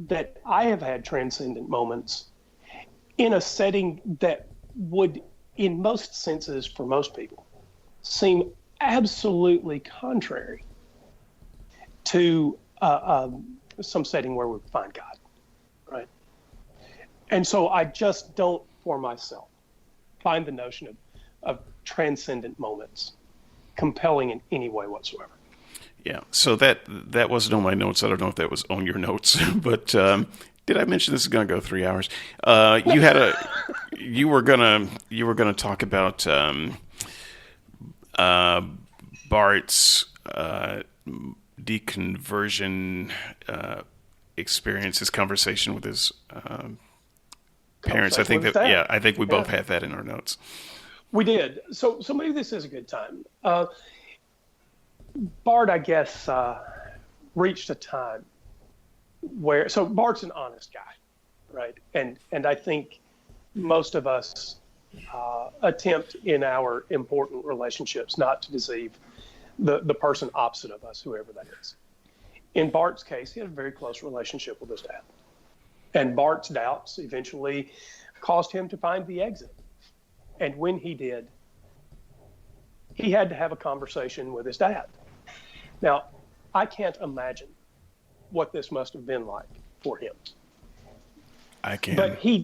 that I have had transcendent moments in a setting that would, in most senses for most people, seem absolutely contrary to some setting where we find God, right? And so I just don't, for myself, find the notion of transcendent moments compelling in any way whatsoever. Yeah, so that wasn't on my notes. I don't know if that was on your notes, but did I mention this is going to go 3 hours? You were gonna talk about Bart's deconversion experience, his conversation with his parents. I think we both had that in our notes. We did. So maybe this is a good time. Bart, I guess, reached a time where, so Bart's an honest guy, right? And I think most of us attempt in our important relationships not to deceive the person opposite of us, whoever that is. In Bart's case, he had a very close relationship with his dad. And Bart's doubts eventually caused him to find the exit. And when he did, he had to have a conversation with his dad. Now, I can't imagine what this must have been like for him. I can. But yeah.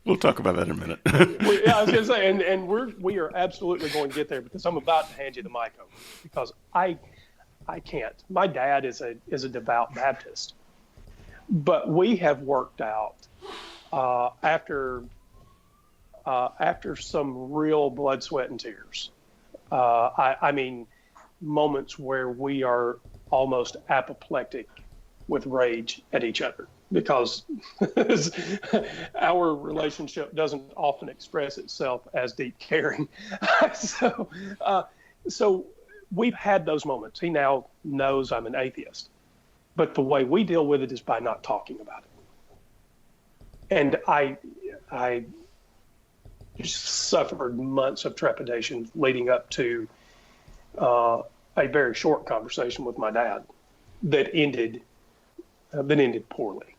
We'll talk about that in a minute. I was going to say, and we are absolutely going to get there because I'm about to hand you the mic over because I can't. My dad is a devout Baptist, but we have worked out after some real blood, sweat, and tears. I mean, moments where we are almost apoplectic with rage at each other because our relationship doesn't often express itself as deep caring. So we've had those moments. He now knows I'm an atheist, but the way we deal with it is by not talking about it. And I suffered months of trepidation leading up to a very short conversation with my dad that ended poorly,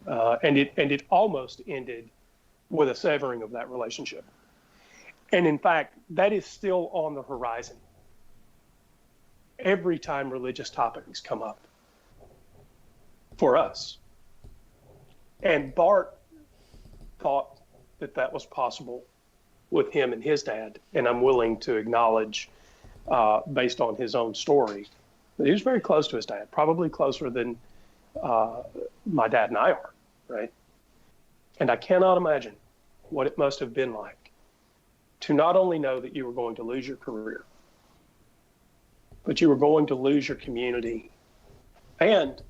and it almost ended with a severing of that relationship. And in fact, that is still on the horizon. Every time religious topics come up for us, and Bart thought that was possible with him and his dad, and I'm willing to acknowledge, based on his own story, that he was very close to his dad, probably closer than my dad and I are, right? And I cannot imagine what it must have been like to not only know that you were going to lose your career, but you were going to lose your community and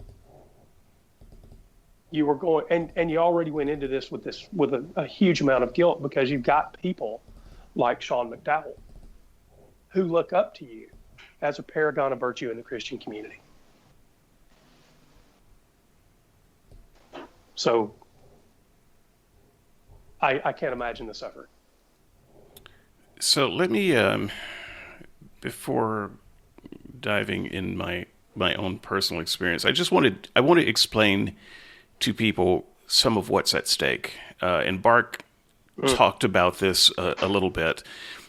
you were going, and you already went into this with a huge amount of guilt, because you've got people like Sean McDowell who look up to you as a paragon of virtue in the Christian community. So I can't imagine the suffering. So let me, before diving in my own personal experience, I want to explain to people some of what's at stake. And Bart talked about this a little bit,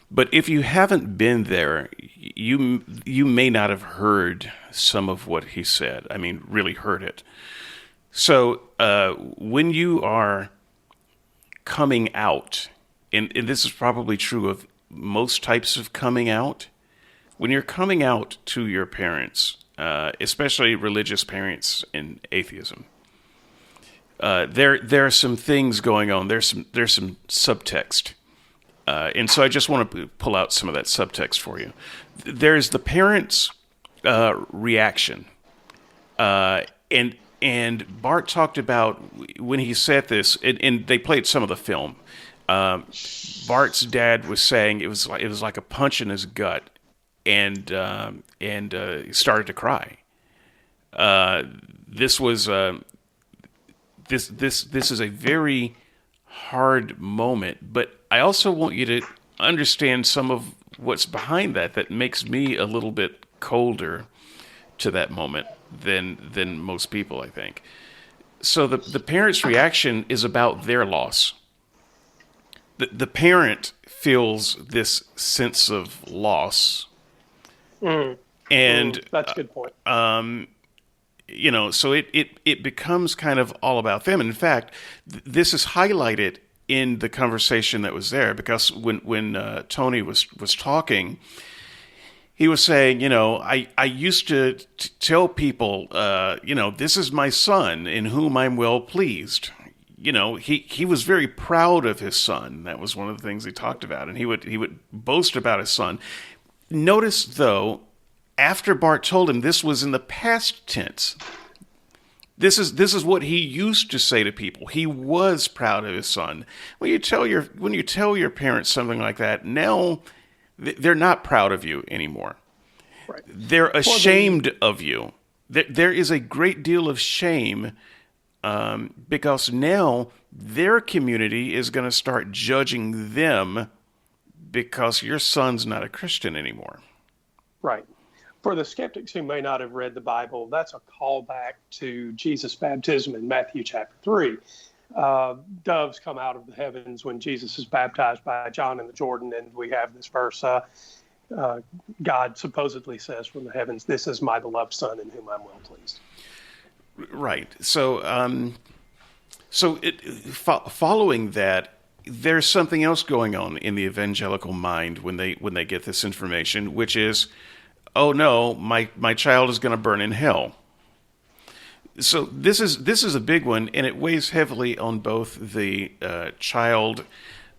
but if you haven't been there, you may not have heard some of what he said. I mean, really heard it. So when you are coming out, and this is probably true of most types of coming out, when you're coming out to your parents, especially religious parents in atheism, there are some things going on. There's some subtext, and so I just want to pull out some of that subtext for you. There's the parents' reaction, and Bart talked about when he said this, and they played some of the film. Bart's dad was saying it was like a punch in his gut, and he started to cry. This was this is a very hard moment, but I also want you to understand some of what's behind that makes me a little bit colder to that moment than most people, I think. So the parent's reaction is about their loss. The parent feels this sense of loss, and that's a good point. So it becomes kind of all about them. And in fact, this is highlighted in the conversation that was there, because when Tony was talking, he was saying, I used to tell people, this is my son in whom I'm well pleased. He was very proud of his son. That was one of the things he talked about, and he would boast about his son. Notice, though, after Bart told him, this was in the past tense. This is what he used to say to people. He was proud of his son. When you tell your parents something like that, now they're not proud of you anymore. Right. They're ashamed of you. There is a great deal of shame, because now their community is going to start judging them because your son's not a Christian anymore. Right. For the skeptics who may not have read the Bible, that's a callback to Jesus' baptism in Matthew chapter 3. Doves come out of the heavens when Jesus is baptized by John in the Jordan, and we have this verse, God supposedly says from the heavens, "This is my beloved Son in whom I'm well pleased." Right. So, following that, there's something else going on in the evangelical mind when they get this information, which is, oh no, my child is going to burn in hell. So this is a big one, and it weighs heavily on both the child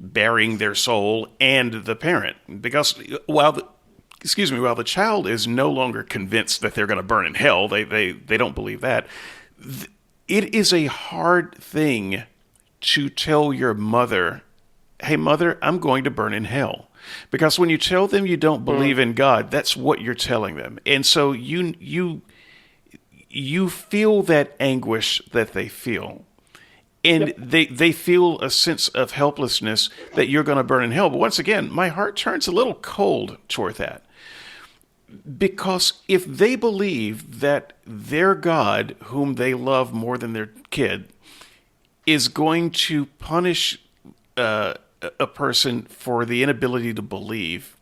bearing their soul and the parent, because while the child is no longer convinced that they're going to burn in hell, they don't believe that. It is a hard thing to tell your mother, "Hey, mother, I'm going to burn in hell." Because when you tell them you don't believe in God, that's what you're telling them. And so you feel that anguish that they feel. And they feel a sense of helplessness that you're going to burn in hell. But once again, my heart turns a little cold toward that. Because if they believe that their God, whom they love more than their kid, is going to punish a person for the inability to believe,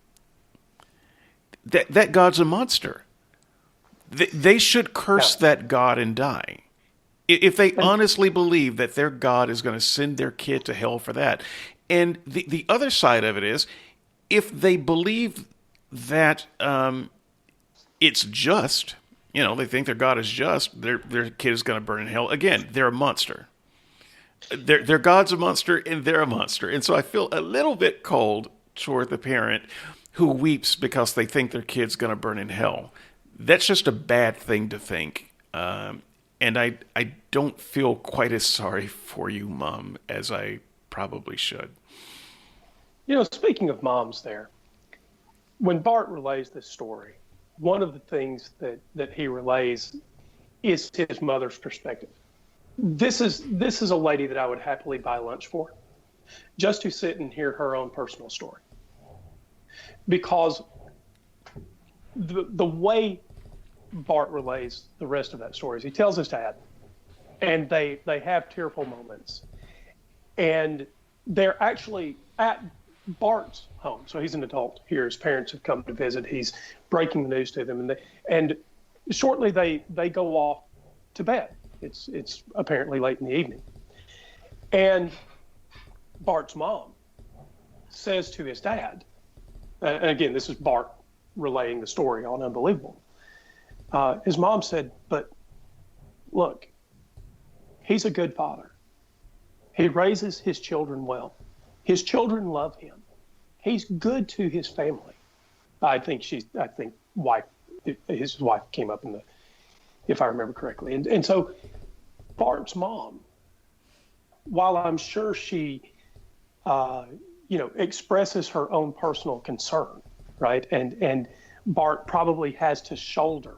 that God's a monster. They should curse that God and die. If they honestly believe that their God is going to send their kid to hell for that. And the other side of it is, if they believe that it's just, they think their God is just, their kid is going to burn in hell. Again, they're a monster. Their God's a monster, and they're a monster. And so I feel a little bit cold toward the parent who weeps because they think their kid's going to burn in hell. That's just a bad thing to think. and I don't feel quite as sorry for you, Mom, as I probably should. Speaking of moms there, when Bart relays this story, one of the things that he relays is his mother's perspective. This is a lady that I would happily buy lunch for, just to sit and hear her own personal story. Because the way Bart relays the rest of that story is he tells his dad, and they have tearful moments. And they're actually at Bart's home. So he's an adult here. His parents have come to visit. He's breaking the news to them. And shortly they go off to bed. It's apparently late in the evening. And Bart's mom says to his dad, and again, this is Bart relaying the story on Unbelievable. His mom said, but look, he's a good father. He raises his children well. His children love him. He's good to his family. I think his wife came up if I remember correctly. And so Bart's mom, while I'm sure she, expresses her own personal concern, right? And Bart probably has to shoulder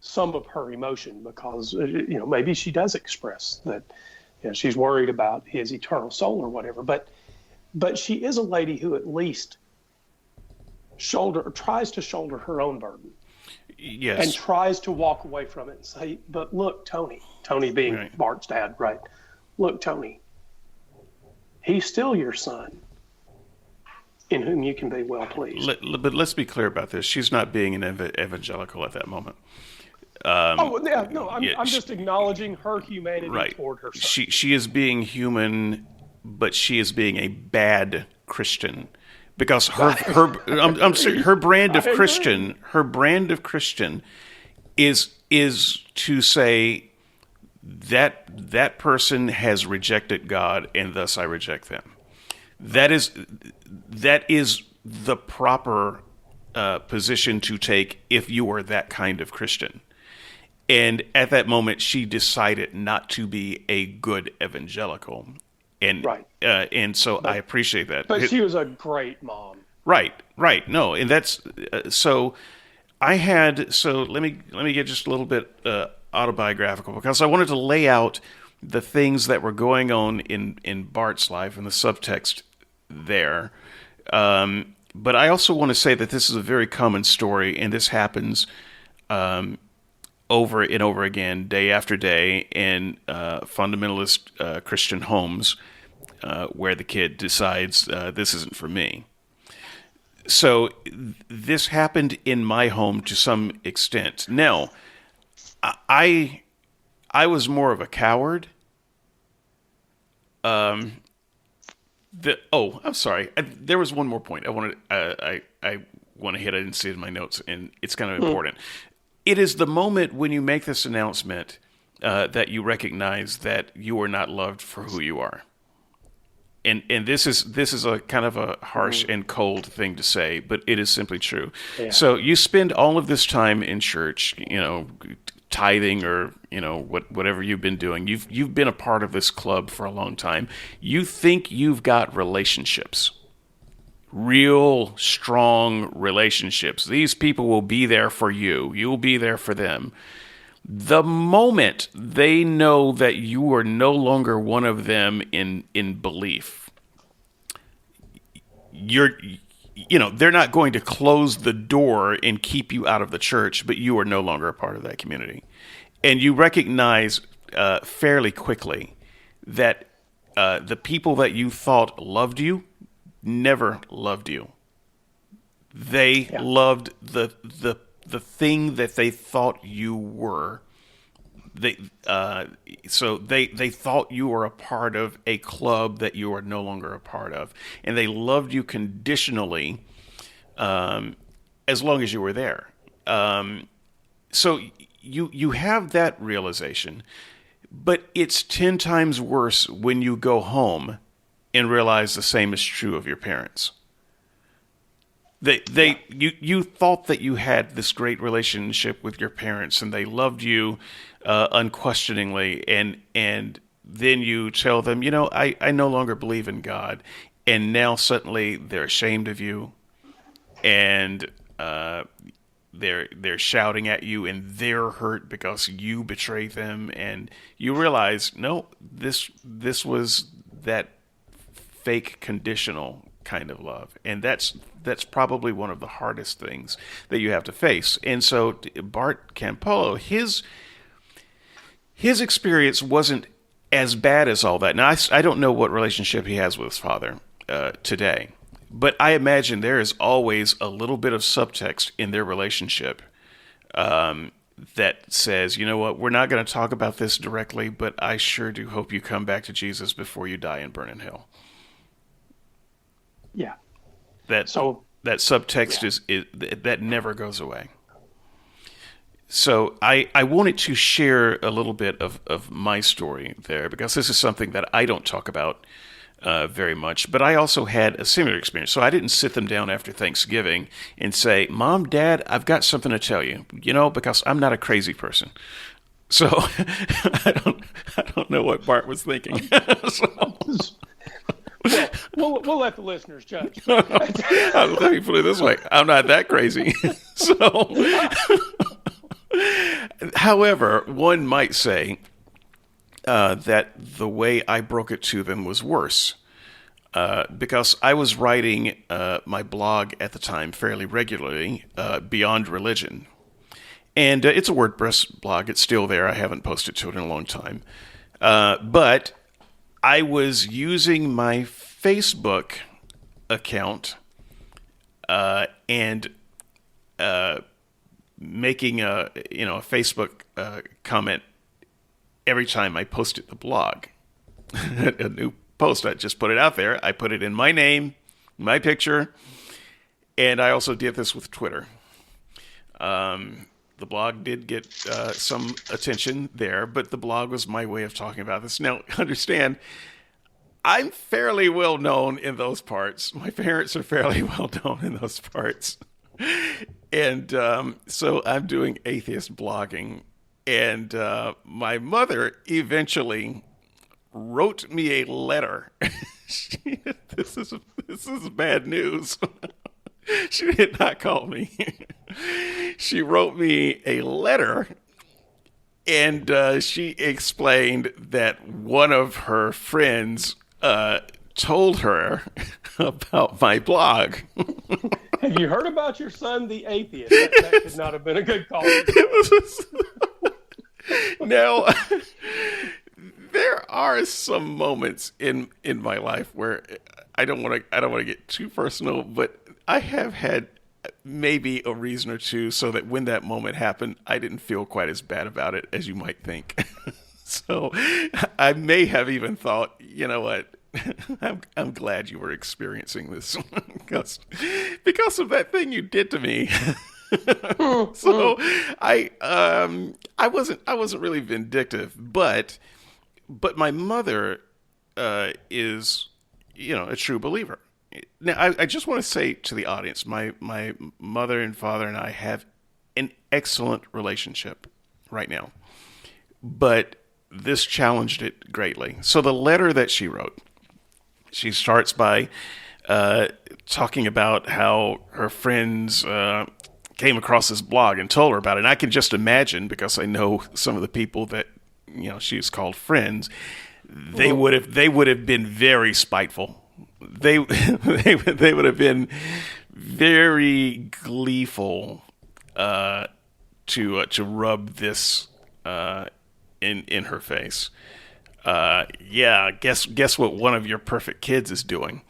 some of her emotion because, maybe she does express that, she's worried about his eternal soul or whatever. But she is a lady who at least tries to shoulder her own burden. Yes. And tries to walk away from it and say, but look, Tony being right. Bart's dad, right? Look, Tony, he's still your son in whom you can be well pleased. But let's be clear about this. She's not being an evangelical at that moment. I'm just acknowledging her humanity right. toward her son. She is being human, but she is being a bad Christian. Because her brand of Christian is to say that person has rejected God and thus I reject them. That is the proper position to take if you are that kind of Christian. And at that moment, she decided not to be a good evangelical. And right. I appreciate that. But she was a great mom. Right. No, and that's so. Let me get just a little bit autobiographical because I wanted to lay out the things that were going on in Bart's life and the subtext there. But I also want to say that this is a very common story, and this happens over and over again, day after day, in fundamentalist Christian homes. Where the kid decides this isn't for me. So this happened in my home to some extent. Now, I was more of a coward. I'm sorry. There was one more point I want to hit. I didn't see it in my notes, and it's kind of important. It is the moment when you make this announcement that you recognize that you are not loved for who you are. And this is a kind of a harsh and cold thing to say, but it is simply true. Yeah. So you spend all of this time in church, tithing or whatever you've been doing. You've been a part of this club for a long time. You think you've got relationships, real strong relationships. These people will be there for you. You'll be there for them. The moment they know that you are no longer one of them in belief, they're not going to close the door and keep you out of the church, but you are no longer a part of that community. And you recognize fairly quickly that the people that you thought loved you never loved you. They loved the thing that they thought you were. So they thought you were a part of a club that you are no longer a part of, and they loved you conditionally, as long as you were there. So you have that realization, but it's 10 times worse when you go home and realize the same is true of your parents. You thought that you had this great relationship with your parents and they loved you unquestioningly, and then you tell them, I no longer believe in God, and now suddenly they're ashamed of you, and they're shouting at you, and they're hurt because you betrayed them, and you realize, no, this was that fake conditional kind of love, and that's probably one of the hardest things that you have to face. And so Bart Campolo, his experience wasn't as bad as all that. Now I don't know what relationship he has with his father today, but I imagine there is always a little bit of subtext in their relationship that says, you know what, we're not going to talk about this directly, but I sure do hope you come back to Jesus before you die and burn in hell. Yeah. That subtext is that never goes away. So I wanted to share a little bit of my story there, because this is something that I don't talk about very much, but I also had a similar experience. So I didn't sit them down after Thanksgiving and say, Mom, Dad, I've got something to tell you, because I'm not a crazy person. So I don't know what Bart was thinking. Well, we'll let the listeners judge. Let me put it this way. I'm not that crazy. So, however, one might say that the way I broke it to them was worse, because I was writing my blog at the time fairly regularly, Beyond Religion. And it's a WordPress blog. It's still there. I haven't posted to it in a long time. But I was using my Facebook account and making a Facebook comment every time I posted the blog. A new post, I just put it out there. I put it in my name, my picture, and I also did this with Twitter. The blog did get some attention there, but the blog was my way of talking about this. Now, understand, I'm fairly well known in those parts. My parents are fairly well known in those parts. And so I'm doing atheist blogging. And my mother eventually wrote me a letter. This is bad news. She did not call me. She wrote me a letter, and she explained that one of her friends told her about my blog. Have you heard about your son, the atheist? That could not have been a good call. Now, there are some moments in my life where I don't want to get too personal, but I have had maybe a reason or two so that when that moment happened, I didn't feel quite as bad about it as you might think. So I may have even thought, you know what, I'm glad you were experiencing this because of that thing you did to me. So I wasn't really vindictive, but my mother is, a true believer. Now, I just want to say to the audience, my mother and father and I have an excellent relationship right now, but this challenged it greatly. So the letter that she wrote, she starts by talking about how her friends came across this blog and told her about it. And I can just imagine, because I know some of the people that she's called friends, they would have been very spiteful. They would have been very gleeful to rub this in her face. Guess what one of your perfect kids is doing.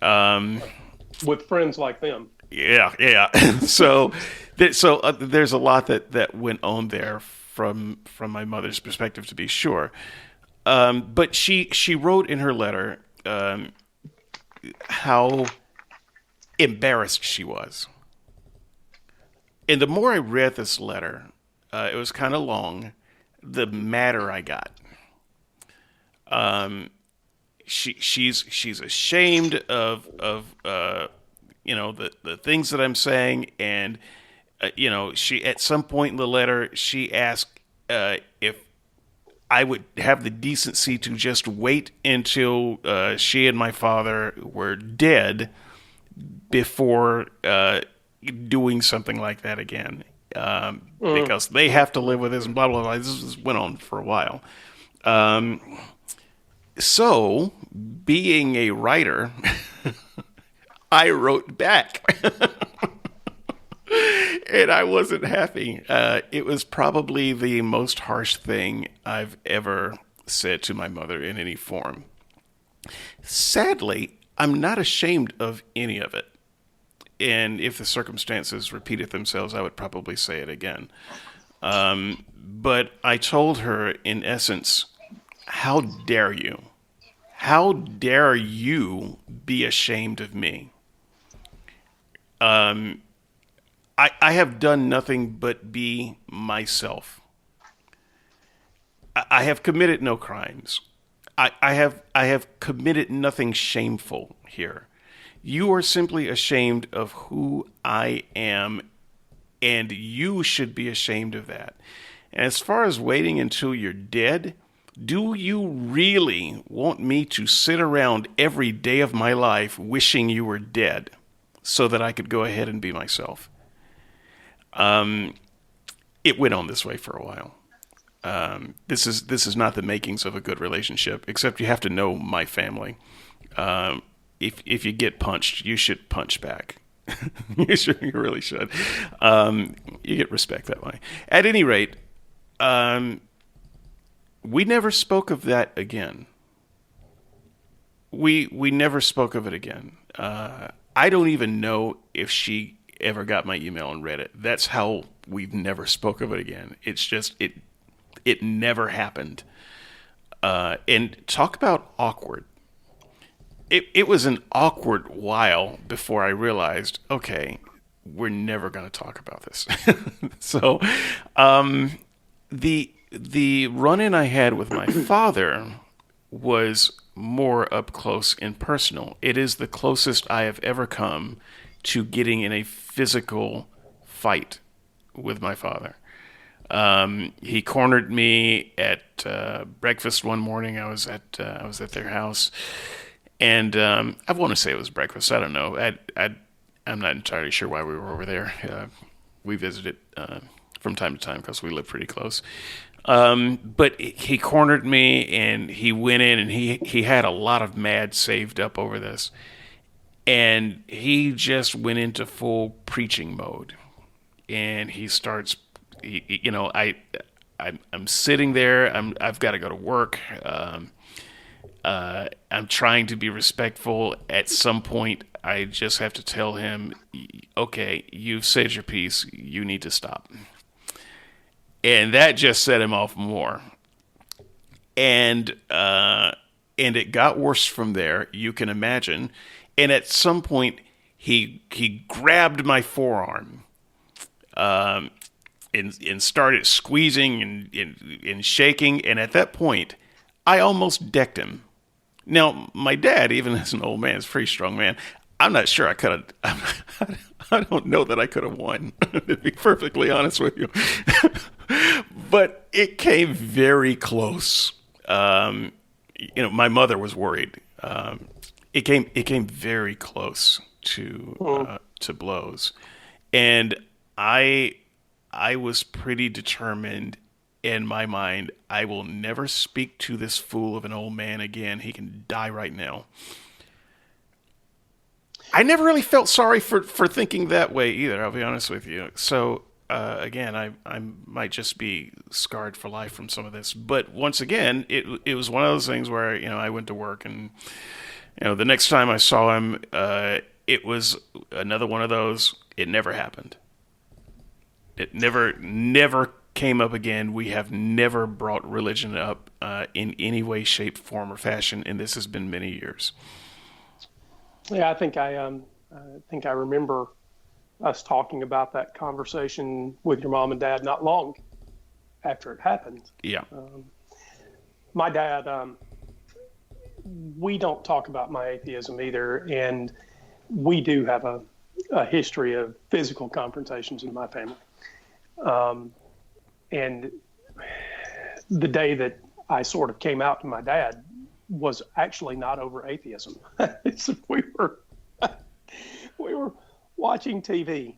With friends like them. Yeah. So there's a lot that went on there from my mother's perspective, to be sure. But she wrote in her letter how embarrassed she was. And the more I read this letter, it was kind of long, the madder I got. She's ashamed of the things that I'm saying, and she at some point in the letter she asked if I would have the decency to just wait until she and my father were dead before doing something like that again, because they have to live with this and blah blah blah. This went on for a while. So, being a writer, I wrote back. And I wasn't happy. It was probably the most harsh thing I've ever said to my mother in any form. Sadly, I'm not ashamed of any of it. And if the circumstances repeated themselves, I would probably say it again. But I told her, in essence, how dare you? How dare you be ashamed of me? I have done nothing but be myself. I have committed no crimes. I have committed nothing shameful here. You are simply ashamed of who I am, and you should be ashamed of that. And as far as waiting until you're dead, do you really want me to sit around every day of my life wishing you were dead so that I could go ahead and be myself? It went on this way for a while. This is not the makings of a good relationship, except you have to know my family. If you get punched, you should punch back. You really should. You get respect that way. At any rate, we never spoke of that again. We never spoke of it again. I don't even know if she ever got my email and read it. That's how we've never spoke of it again. It's just it never happened. And talk about awkward. It was an awkward while before I realized, okay, we're never going to talk about this. So, the run-in I had with my father was more up close and personal. It is the closest I have ever come to getting in a physical fight with my father. He cornered me at breakfast one morning. I was at their house, and I want to say it was breakfast. I don't know. I'm not entirely sure why we were over there. We visited from time to time because we live pretty close. But he cornered me, and he went in, and he had a lot of mad saved up over this. And he just went into full preaching mode, and he starts. I'm sitting there. I've got to go to work. I'm trying to be respectful. At some point, I just have to tell him, "Okay, you've said your piece. You need to stop." And that just set him off more. And it got worse from there. You can imagine. And at some point, he grabbed my forearm, and started squeezing and shaking. And at that point, I almost decked him. Now, my dad, even as an old man, is a pretty strong man. I'm not sure I could have. I don't know that I could have won, to be perfectly honest with you. But it came very close. My mother was worried. It came very close to blows, and I was pretty determined in my mind. I will never speak to this fool of an old man again. He can die right now. I never really felt sorry for thinking that way either, I'll be honest with you. So, again, I might just be scarred for life from some of this. But once again, it was one of those things where, I went to work, and, the next time I saw him, it was another one of those. It never happened. It never came up again. We have never brought religion up in any way, shape, form, or fashion, and this has been many years. Yeah, I think I remember us talking about that conversation with your mom and dad not long after it happened. Yeah. My dad, we don't talk about my atheism either, and we do have a a history of physical confrontations in my family. And the day that I sort of came out to my dad was actually not over atheism. we were watching TV,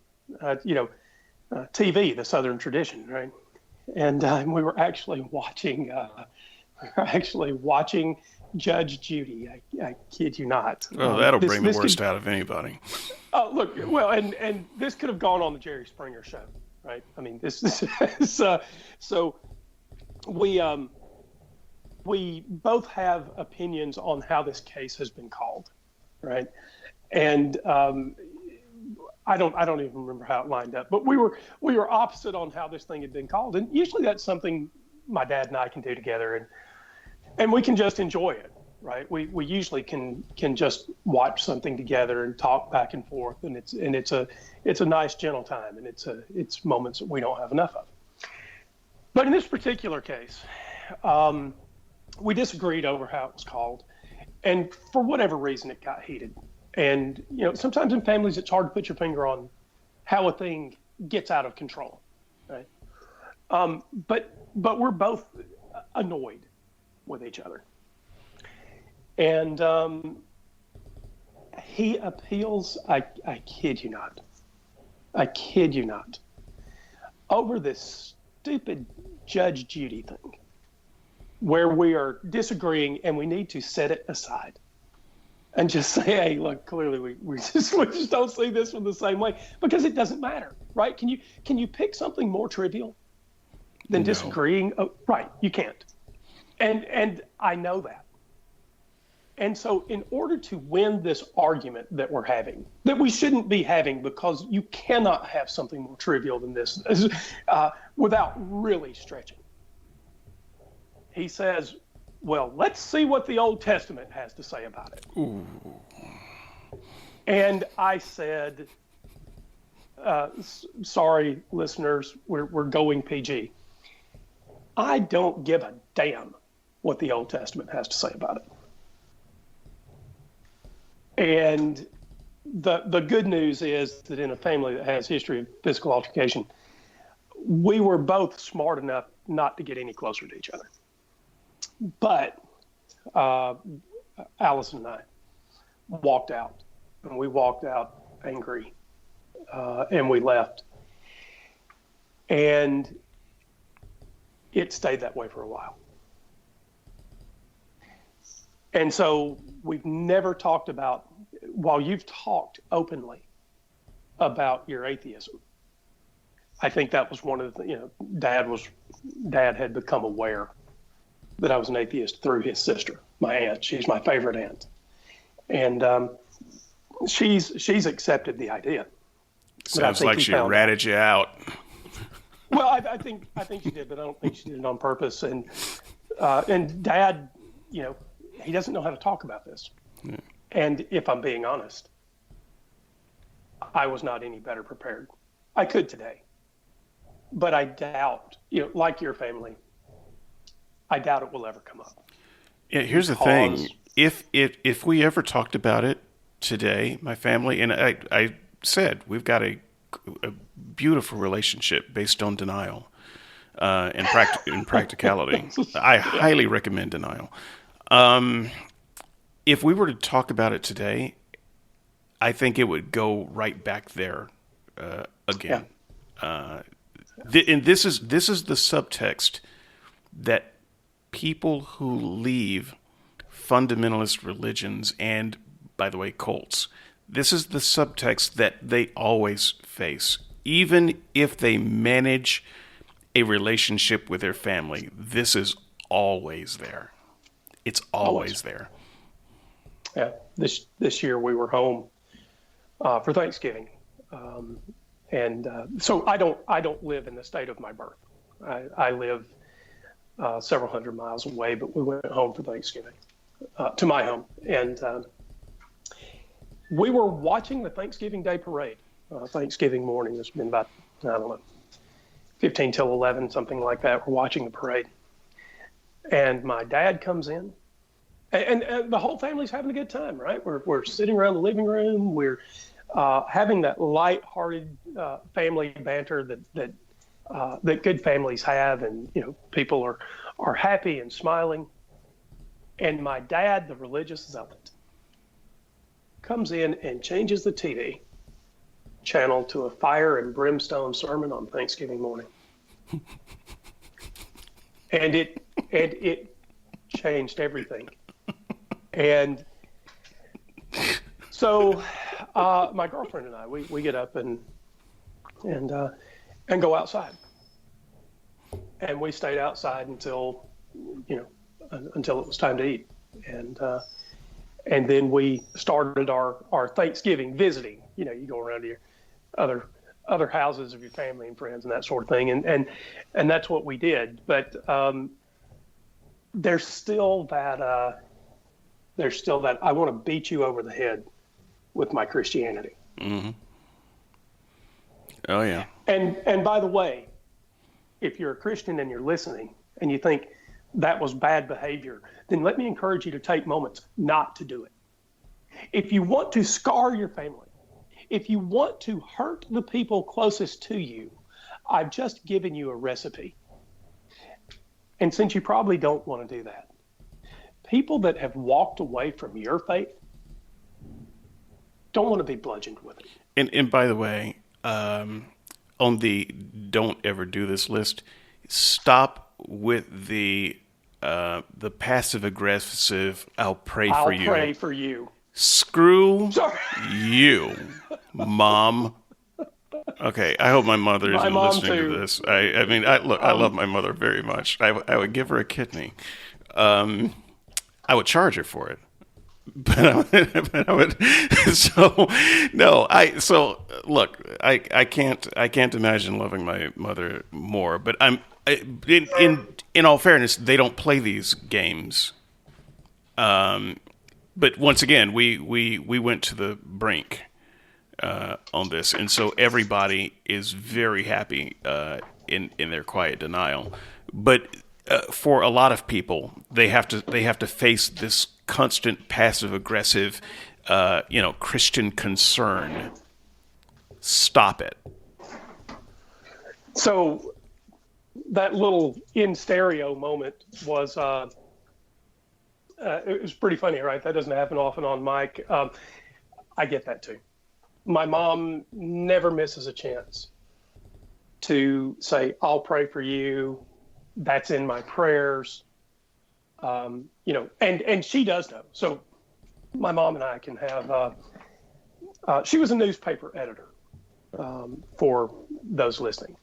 TV, the Southern tradition, right? And we were actually watching Judge Judy. I kid you not. Oh, that'll bring the worst out of anybody. Oh, look, well, and this could have gone on the Jerry Springer show, right? I mean, this is so we both have opinions on how this case has been called, right? And I don't even remember how it lined up, but we were opposite on how this thing had been called, and usually that's something my dad and I can do together, and we can just enjoy it, right? We usually can just watch something together and talk back and forth, and it's a nice gentle time, and it's moments that we don't have enough of. But in this particular case, we disagreed over how it was called, and for whatever reason, it got heated. And sometimes in families, it's hard to put your finger on how a thing gets out of control, right? But we're both annoyed with each other. And he appeals, I kid you not, over this stupid Judge Judy thing, where we are disagreeing and we need to set it aside and just say, hey, look, clearly we just don't see this one the same way, because it doesn't matter, right? Can you pick something more trivial than disagreeing? Oh, right, you can't. And I know that. And so in order to win this argument that we're having, that we shouldn't be having, because you cannot have something more trivial than this without really stretching, he says, well, let's see what the Old Testament has to say about it. Ooh. And I said, sorry, listeners, we're going PG. I don't give a damn what the Old Testament has to say about it. And the good news is that in a family that has history of physical altercation, we were both smart enough not to get any closer to each other. But Allison and I walked out, and we walked out angry, and we left. And it stayed that way for a while. And so we've never talked about, while you've talked openly about your atheism, I think that was one of the, Dad had become aware that I was an atheist through his sister, my aunt. She's my favorite aunt. And she's accepted the idea. Sounds like she ratted you out. Well, I think she did, but I don't think she did it on purpose. And Dad, he doesn't know how to talk about this. Yeah. And if I'm being honest, I was not any better prepared. I could today, but I doubt, like your family, I doubt it will ever come up. Yeah, here's the thing. If we ever talked about it today, my family, and I said, we've got a beautiful relationship based on denial and practicality. I highly recommend denial. If we were to talk about it today, I think it would go right back there again. Yeah. And this is the subtext that people who leave fundamentalist religions and, by the way, cults, this is the subtext that they always face. Even if they manage a relationship with their family, this is always there. It's always there. Yeah. This year we were home for Thanksgiving. So I don't live in the state of my birth. I live several hundred miles away, but we went home for Thanksgiving to my home. And we were watching the Thanksgiving Day parade, Thanksgiving morning. It's been about, 15 till 11, something like that. We're watching the parade. And my dad comes in, and the whole family's having a good time, right? We're sitting around the living room. We're having that light-hearted family banter that good families have, and people are happy and smiling. And my dad, the religious zealot, comes in and changes the TV channel to a fire and brimstone sermon on Thanksgiving morning. And it changed everything. And so my girlfriend and I, we get up and go outside. And we stayed outside until it was time to eat. And then we started our Thanksgiving visiting. You go around to your other houses of your family and friends and that sort of thing. And that's what we did. But there's still that I want to beat you over the head with my Christianity. Mm-hmm. Oh yeah. And by the way, if you're a Christian and you're listening and you think that was bad behavior, then let me encourage you to take moments not to do it. If you want to scar your family, if you want to hurt the people closest to you, I've just given you a recipe. And since you probably don't want to do that, people that have walked away from your faith don't want to be bludgeoned with it. And by the way, on the don't ever do this list, stop with the passive aggressive I'll pray for you. I'll pray for you. Screw you, Mom. Okay, I hope my mother isn't listening to this. I mean, I love my mother very much. I would give her a kidney. I would charge her for it. But I would. So look, I can't imagine loving my mother more. But in all fairness, they don't play these games. But once again, we went to the brink on this, and so everybody is very happy in their quiet denial. But for a lot of people, they have to face this constant passive aggressive, Christian concern. Stop it. So that little in stereo moment was it was pretty funny, right? That doesn't happen often on mic. I get that too. My mom never misses a chance to say, I'll pray for you. That's in my prayers. And she does know. So my mom and I can have, she was a newspaper editor for those listening.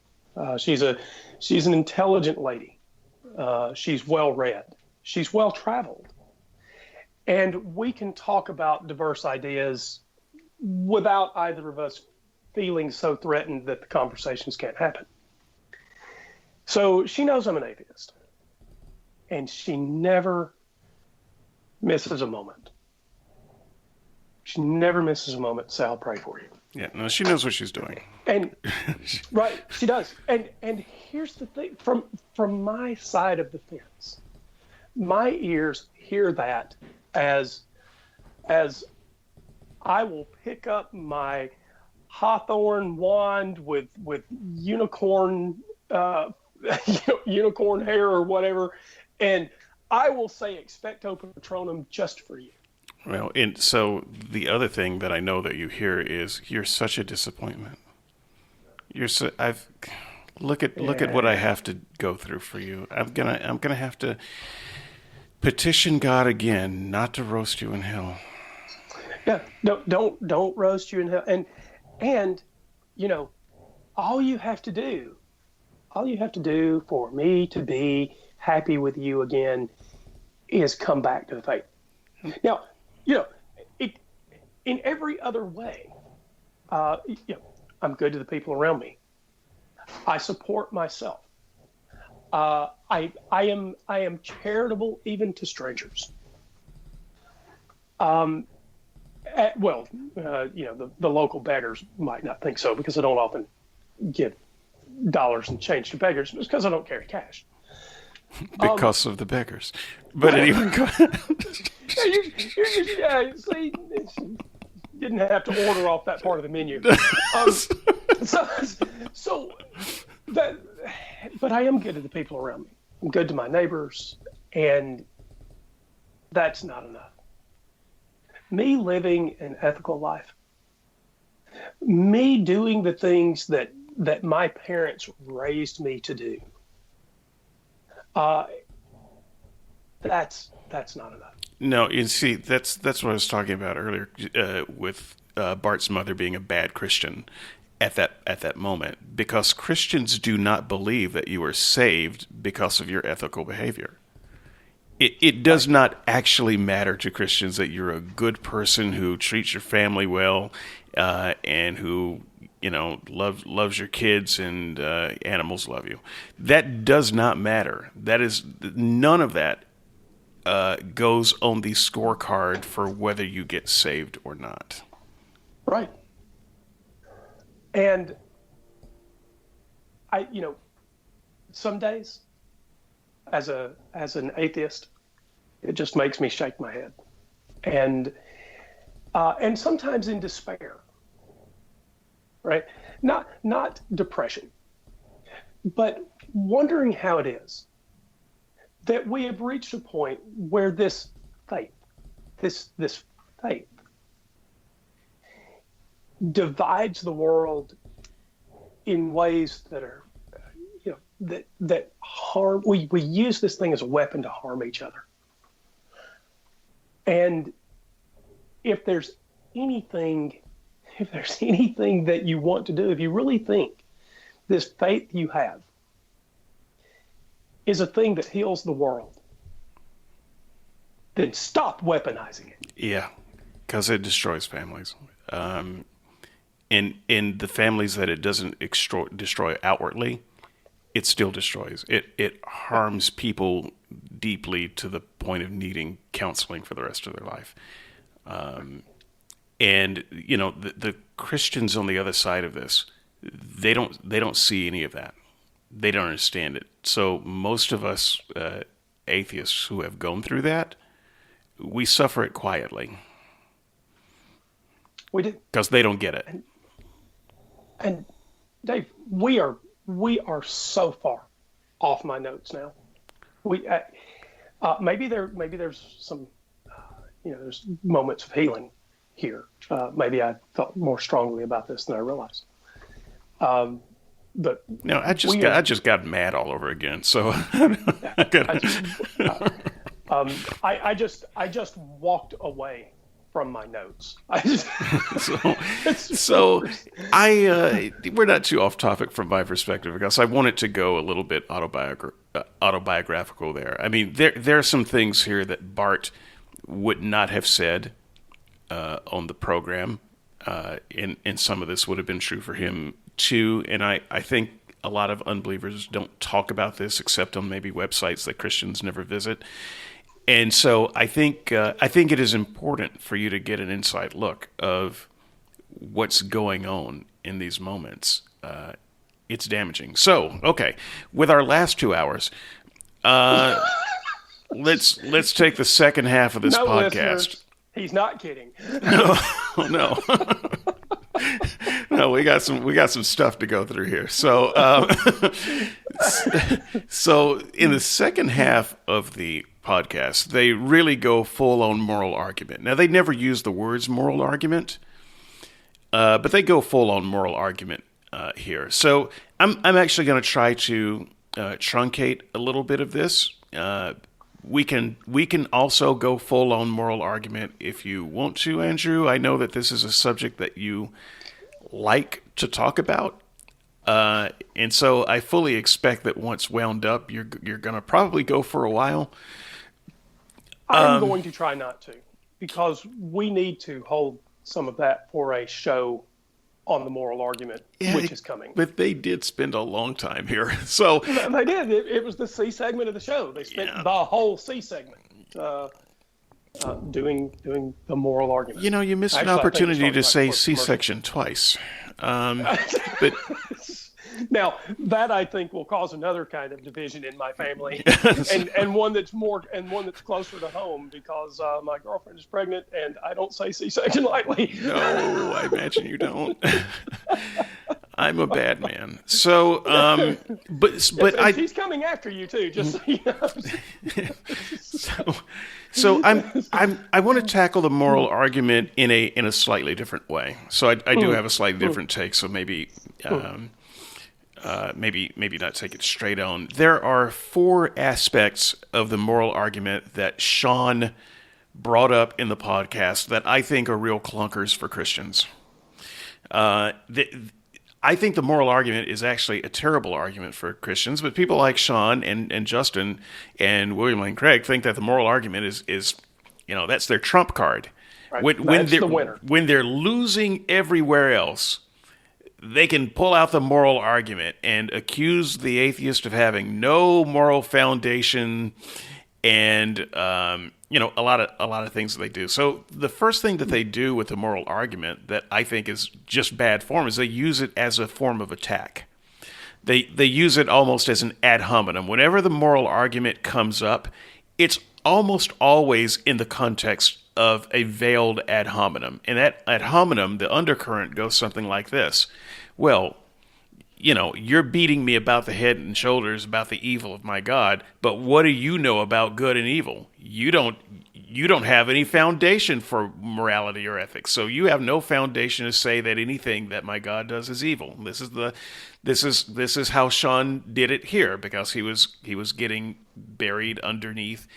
She's an intelligent lady. She's well read. She's well traveled. And we can talk about diverse ideas without either of us feeling so threatened that the conversations can't happen. So she knows I'm an atheist. And she never misses a moment. She never misses a moment to say, I'll pray for you. Yeah, no, she knows what she's doing. And right, she does. And here's the thing, from my side of the fence, my ears hear that as I will pick up my hawthorn wand with unicorn unicorn hair or whatever, and I will say expecto patronum just for you. Well, and so the other thing that I know that you hear is you're such a disappointment. Look at what I have to go through for you. I'm gonna have to petition God again not to roast you in hell. Yeah, no, don't roast you in hell. And all you have to do for me to be happy with you again is come back to the faith. Now, in every other way, I'm good to the people around me. I support myself. I am charitable even to strangers. The local beggars might not think so because I don't often give dollars and change to beggars. It's because I don't carry cash. Because of the beggars. But anyway, see, didn't have to order off that part of the menu. So, so that, but I am good to the people around me. I'm good to my neighbors, and that's not enough. Me living an ethical life, me doing the things that my parents raised me to do, that's not enough. No, you see, that's what I was talking about earlier with Bart's mother being a bad Christian at that moment, because Christians do not believe that you are saved because of your ethical behavior. It does not actually matter to Christians that you're a good person who treats your family well, and who loves your kids, and animals love you. That does not matter. That is, none of that goes on the scorecard for whether you get saved or not. Right. And some days, as an atheist, it just makes me shake my head, and sometimes in despair. Right? Not depression, but wondering how it is that we have reached a point where this faith divides the world in ways that are, that harm. We use this thing as a weapon to harm each other. And if there's anything that you want to do, if you really think this faith you have is a thing that heals the world, then stop weaponizing it. Yeah, because it destroys families. In the families that it doesn't destroy outwardly, it still destroys. It harms people deeply to the point of needing counseling for the rest of their life. And the Christians on the other side of this, they don't see any of that. They don't understand it. So most of us atheists who have gone through that, we suffer it quietly. We do, because they don't get it. And Dave, we are so far off my notes now. Maybe there's some there's moments of healing here. Maybe I felt more strongly about this than I realized. But no, I just got mad all over again. So I just walked away from my notes. We're not too off topic from my perspective, because I wanted to go a little bit autobiographical there. I mean, there are some things here that Bart would not have said on the program, and some of this would have been true for him too. And I think a lot of unbelievers don't talk about this except on maybe websites that Christians never visit. And so I think it is important for you to get an inside look of what's going on in these moments. It's damaging. So, okay, with our last 2 hours, let's take the second half of this podcast. Listeners, he's not kidding. No. No, we got some stuff to go through here. So, so in the second half of the podcast, they really go full-on moral argument. Now, they never use the words moral argument, but they go full-on moral argument here. So I'm actually going to try to truncate a little bit of this. We can also go full-on moral argument if you want to, Andrew. I know that this is a subject that you like to talk about. And so I fully expect that once wound up, you're going to probably go for a while. I'm going to try not to, because we need to hold some of that for a show on the moral argument, which is coming. But they did spend a long time here. So they did. It was the C segment of the show. They spent the whole C segment doing the moral argument. You missed an opportunity to say C-section twice. But Now that I think will cause another kind of division in my family, and one that's closer to home because my girlfriend is pregnant and I don't say C-section lightly. No, I imagine you don't. I'm a bad man. So, but And she's coming after you too, just so you know. so I want to tackle the moral argument in a slightly different way. So I do have a slightly different take. So maybe maybe not take it straight on. There are 4 aspects of the moral argument that Sean brought up in the podcast that I think are real clunkers for Christians. I think the moral argument is actually a terrible argument for Christians, but people like Sean and Justin and William Lane Craig think that the moral argument is that's their trump card. Right. When they're losing everywhere else, they can pull out the moral argument and accuse the atheist of having no moral foundation and a lot of things that they do. So the first thing that they do with the moral argument that I think is just bad form is they use it as a form of attack. They use it almost as an ad hominem. Whenever the moral argument comes up, it's almost always in the context of a veiled ad hominem. And that ad hominem, the undercurrent, goes something like this. Well, you're beating me about the head and shoulders about the evil of my God, but what do you know about good and evil? You don't have any foundation for morality or ethics. So you have no foundation to say that anything that my God does is evil. This is how Sean did it here, because he was getting buried underneath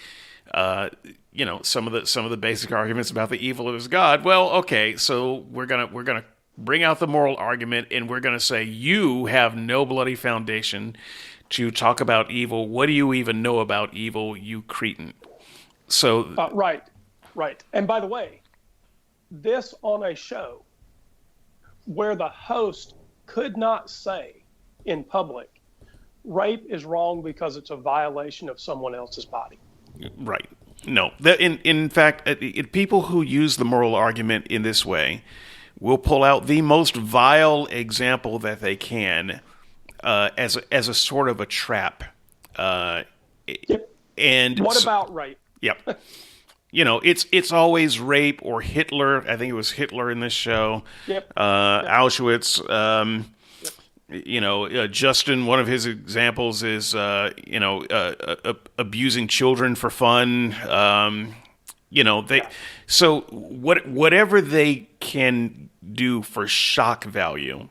some of the basic arguments about the evil of his God. Well, okay, so we're gonna bring out the moral argument, and we're going to say, you have no bloody foundation to talk about evil. What do you even know about evil, you cretin? So right. And by the way, this on a show where the host could not say in public, rape is wrong because it's a violation of someone else's body. Right. No. In fact, people who use the moral argument in this way will pull out the most vile example that they can as a sort of a trap. Yep. And what about rape? Yep. It's always rape or Hitler. I think it was Hitler in this show. Yep. Auschwitz. Justin, one of his examples is abusing children for fun. So whatever they can do for shock value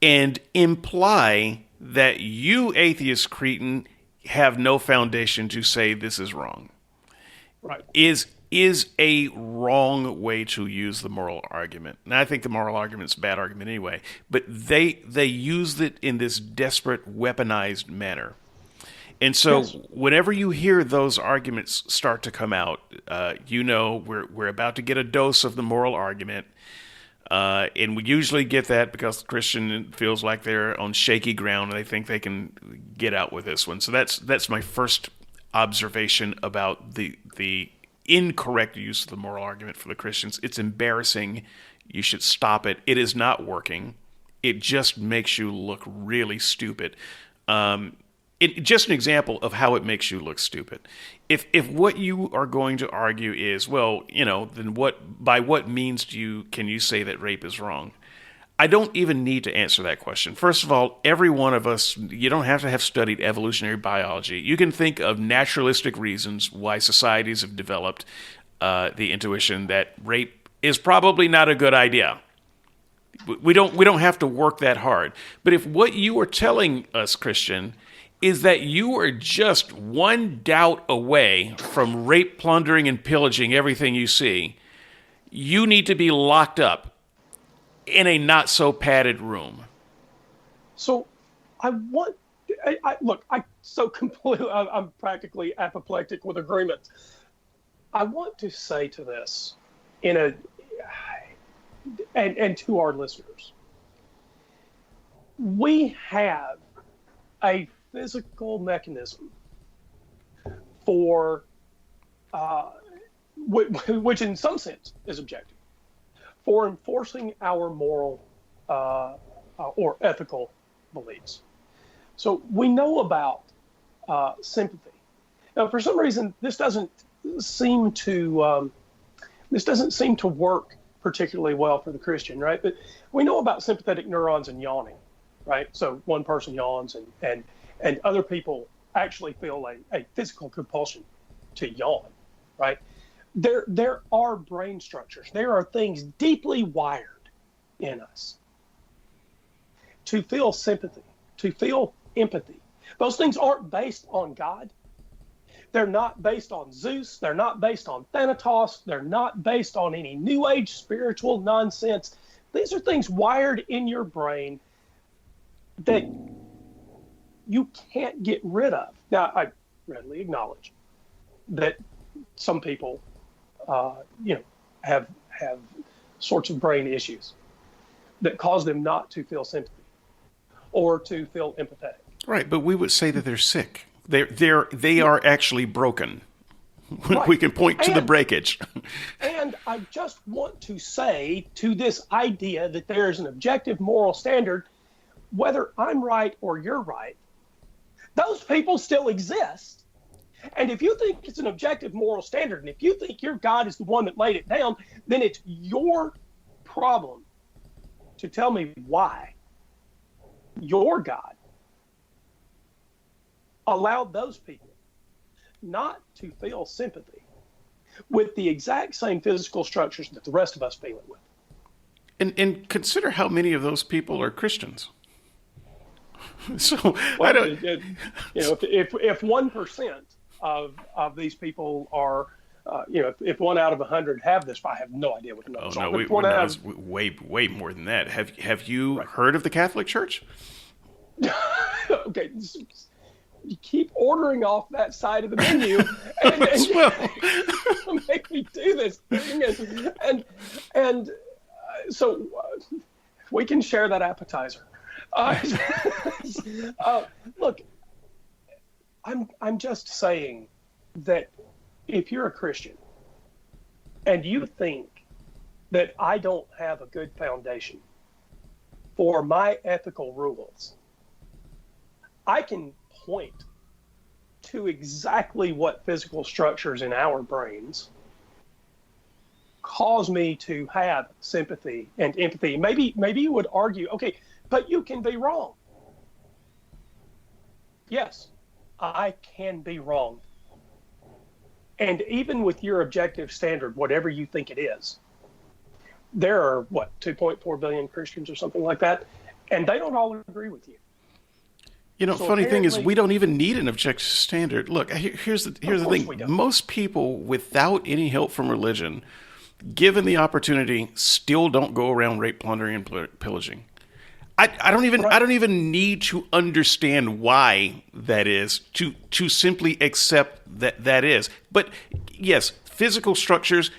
and imply that you atheist cretin have no foundation to say this is wrong, right, is a wrong way to use the moral argument. And I think the moral argument's a bad argument anyway, but they used it in this desperate, weaponized manner. And so yes. Whenever you hear those arguments start to come out, we're about to get a dose of the moral argument. And we usually get that because the Christian feels like they're on shaky ground and they think they can get out with this one. So that's my first observation about the incorrect use of the moral argument for the Christians. It's embarrassing. You should stop it. It is not working. It just makes you look really stupid. Just an example of how it makes you look stupid. If what you are going to argue is, then by what means can you say that rape is wrong? I don't even need to answer that question. First of all, every one of us, you don't have to have studied evolutionary biology. You can think of naturalistic reasons why societies have developed the intuition that rape is probably not a good idea. We don't have to work that hard. But if what you are telling us, Christian, is that you are just one doubt away from rape, plundering, and pillaging everything you see, you need to be locked up in a not-so-padded room. So I'm practically apoplectic with agreement. I want to say to this and to our listeners, we have a physical mechanism for which in some sense is objective, for enforcing our moral or ethical believes. So we know about sympathy. Now, for some reason, this doesn't seem to work particularly well for the Christian, right? But we know about sympathetic neurons and yawning, right? So one person yawns, and other people actually feel a physical compulsion to yawn, right? There are brain structures. There are things deeply wired in us to feel sympathy, to feel empathy. Those things aren't based on God. They're not based on Zeus. They're not based on Thanatos. They're not based on any New Age spiritual nonsense. These are things wired in your brain that you can't get rid of. Now, I readily acknowledge that some people, have sorts of brain issues that cause them not to feel sympathy or to feel empathetic. Right, but we would say that they're sick. They are actually broken. Right. We can point to the breakage. And I just want to say to this idea that there is an objective moral standard, whether I'm right or you're right, those people still exist. And if you think it's an objective moral standard, and if you think your God is the one that laid it down, then it's your problem to tell me why your God allowed those people not to feel sympathy with the exact same physical structures that the rest of us feel it with. And consider how many of those people are Christians. So Well, I don't. if 1% of these people are, if 1 out of 100 have this, I have no idea what the numbers are. It's way more than that. Have you heard of the Catholic Church? Okay, you keep ordering off that side of the menu, and make me do this thing, and so we can share that appetizer. Look, I'm just saying that if you're a Christian and you think that I don't have a good foundation for my ethical rules, I can point to exactly what physical structures in our brains cause me to have sympathy and empathy. Maybe you would argue, okay, but you can be wrong. Yes, I can be wrong. And even with your objective standard, whatever you think it is, there are, 2.4 billion Christians or something like that, and they don't all agree with you. So funny thing is, we don't even need an objective standard. Look, here's the thing. Most people, without any help from religion, given the opportunity, still don't go around rape, plundering, and pillaging. I don't even need to understand why that is to simply accept that is. But yes, physical structures,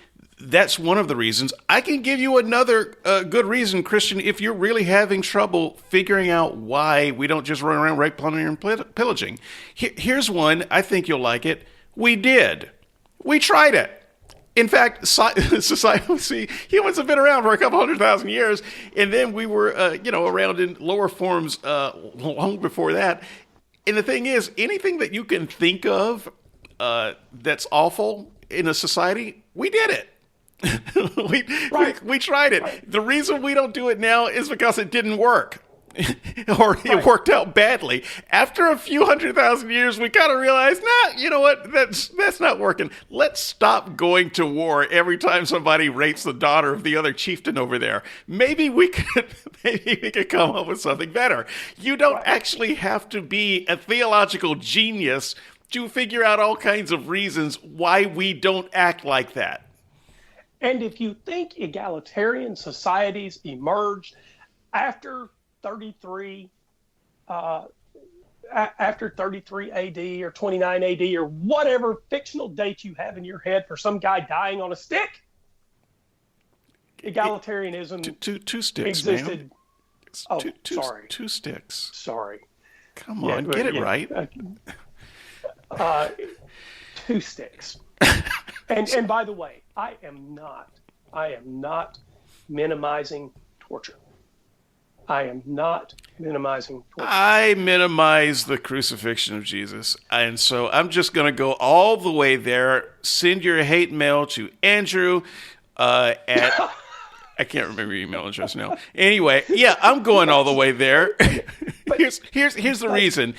that's one of the reasons. I can give you another good reason, Christian, if you're really having trouble figuring out why we don't just run around rape, plundering, and pillaging. Here's one. I think you'll like it. We did. We tried it. In fact, society, humans have been around for a couple 100,000 years, and then we were, around in lower forms long before that. And the thing is, anything that you can think of that's awful in a society, we did it. we tried it. Right. The reason we don't do it now is because it didn't work. Or it worked out badly. After a few 100,000 years, we kind of realized, you know what? That's not working. Let's stop going to war every time somebody rapes the daughter of the other chieftain over there. Maybe we could come up with something better. You don't actually have to be a theological genius to figure out all kinds of reasons why we don't act like that. And if you think egalitarian societies emerged after 33 AD or 29 AD or whatever fictional date you have in your head for some guy dying on a stick, egalitarianism two sticks existed. Man. Sorry. Two sticks. Sorry. Come on, get it right. 2 sticks. And by the way, I am not minimizing torture. I am not minimizing torture. I minimize the crucifixion of Jesus. And so I'm just going to go all the way there. Send your hate mail to Andrew at... I can't remember your email address now. Anyway, yeah, I'm going all the way there. Here's the reason.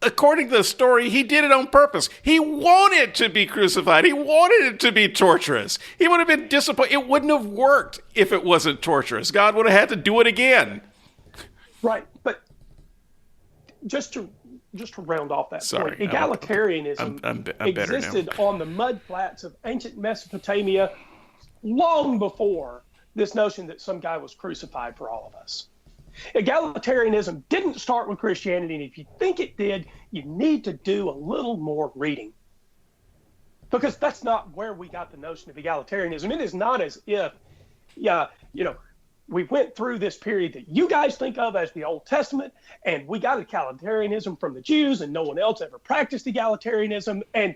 According to the story, he did it on purpose. He wanted to be crucified. He wanted it to be torturous. He would have been disappointed. It wouldn't have worked if it wasn't torturous. God would have had to do it again. Right, but just to round off that point, egalitarianism I'm existed on the mud flats of ancient Mesopotamia long before this notion that some guy was crucified for all of us. Egalitarianism didn't start with Christianity, and if you think it did, you need to do a little more reading. Because that's not where we got the notion of egalitarianism. It is not as if, we went through this period that you guys think of as the Old Testament, and we got egalitarianism from the Jews, and no one else ever practiced egalitarianism, and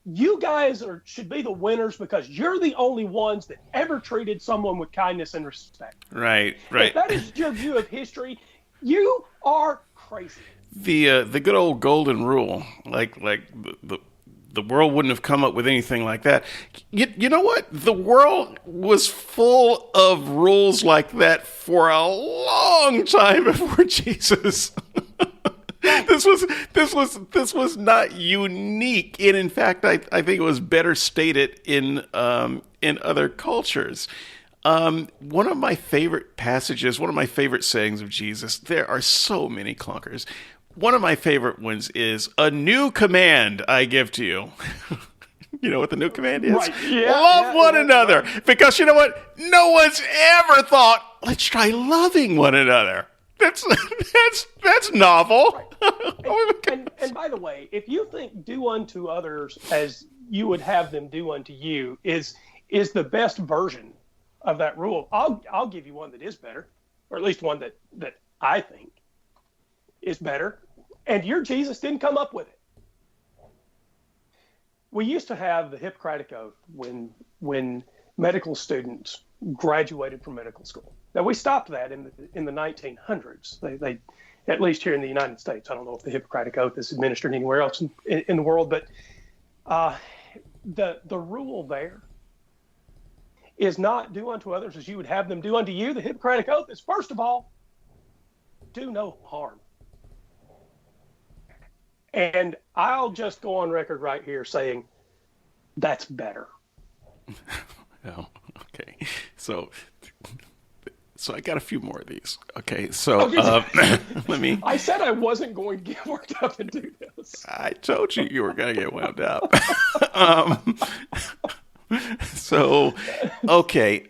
you guys should be the winners because you're the only ones that ever treated someone with kindness and respect. Right. If that is your view of history, you are crazy. The good old golden rule, like the world wouldn't have come up with anything like that. You know what? The world was full of rules like that for a long time before Jesus. This was not unique, and in fact, I think it was better stated in other cultures. One of my favorite passages, one of my favorite sayings of Jesus. There are so many clunkers. One of my favorite ones is, "A new command I give to you." You know what the new command is? Right. Yeah, Love one another, because you know what? No one's ever thought, let's try loving one another. That's novel. And by the way, if you think "do unto others as you would have them do unto you" is the best version of that rule, I'll give you one that is better, or at least one that I think is better. And your Jesus didn't come up with it. We used to have the Hippocratic Oath when medical students graduated from medical school. Now, we stopped that in the 1900s. They at least here in the United States. I don't know if the Hippocratic Oath is administered anywhere else in the world, but the rule there is not "do unto others as you would have them do unto you." The Hippocratic Oath is, first of all, do no harm. And I'll just go on record right here saying that's better. Oh, okay. So I got a few more of these. Okay, so let me... I said I wasn't going to get worked up and do this. I told you were going to get wound up. So, okay.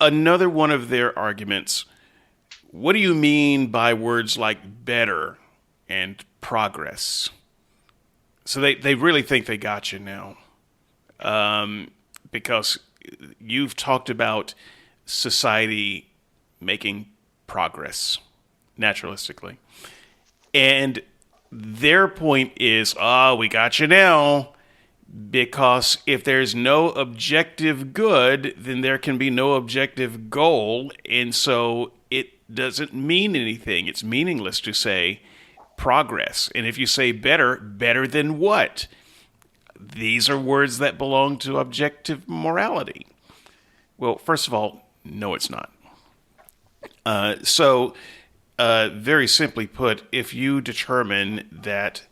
Another one of their arguments. What do you mean by words like better and progress? So they really think they got you now. Because you've talked about society making progress naturalistically. And their point is, we got you now, because if there's no objective good, then there can be no objective goal, and so it doesn't mean anything. It's meaningless to say progress. And if you say better than what? These are words that belong to objective morality. Well, first of all, no, it's not. So, very simply put, if you determine that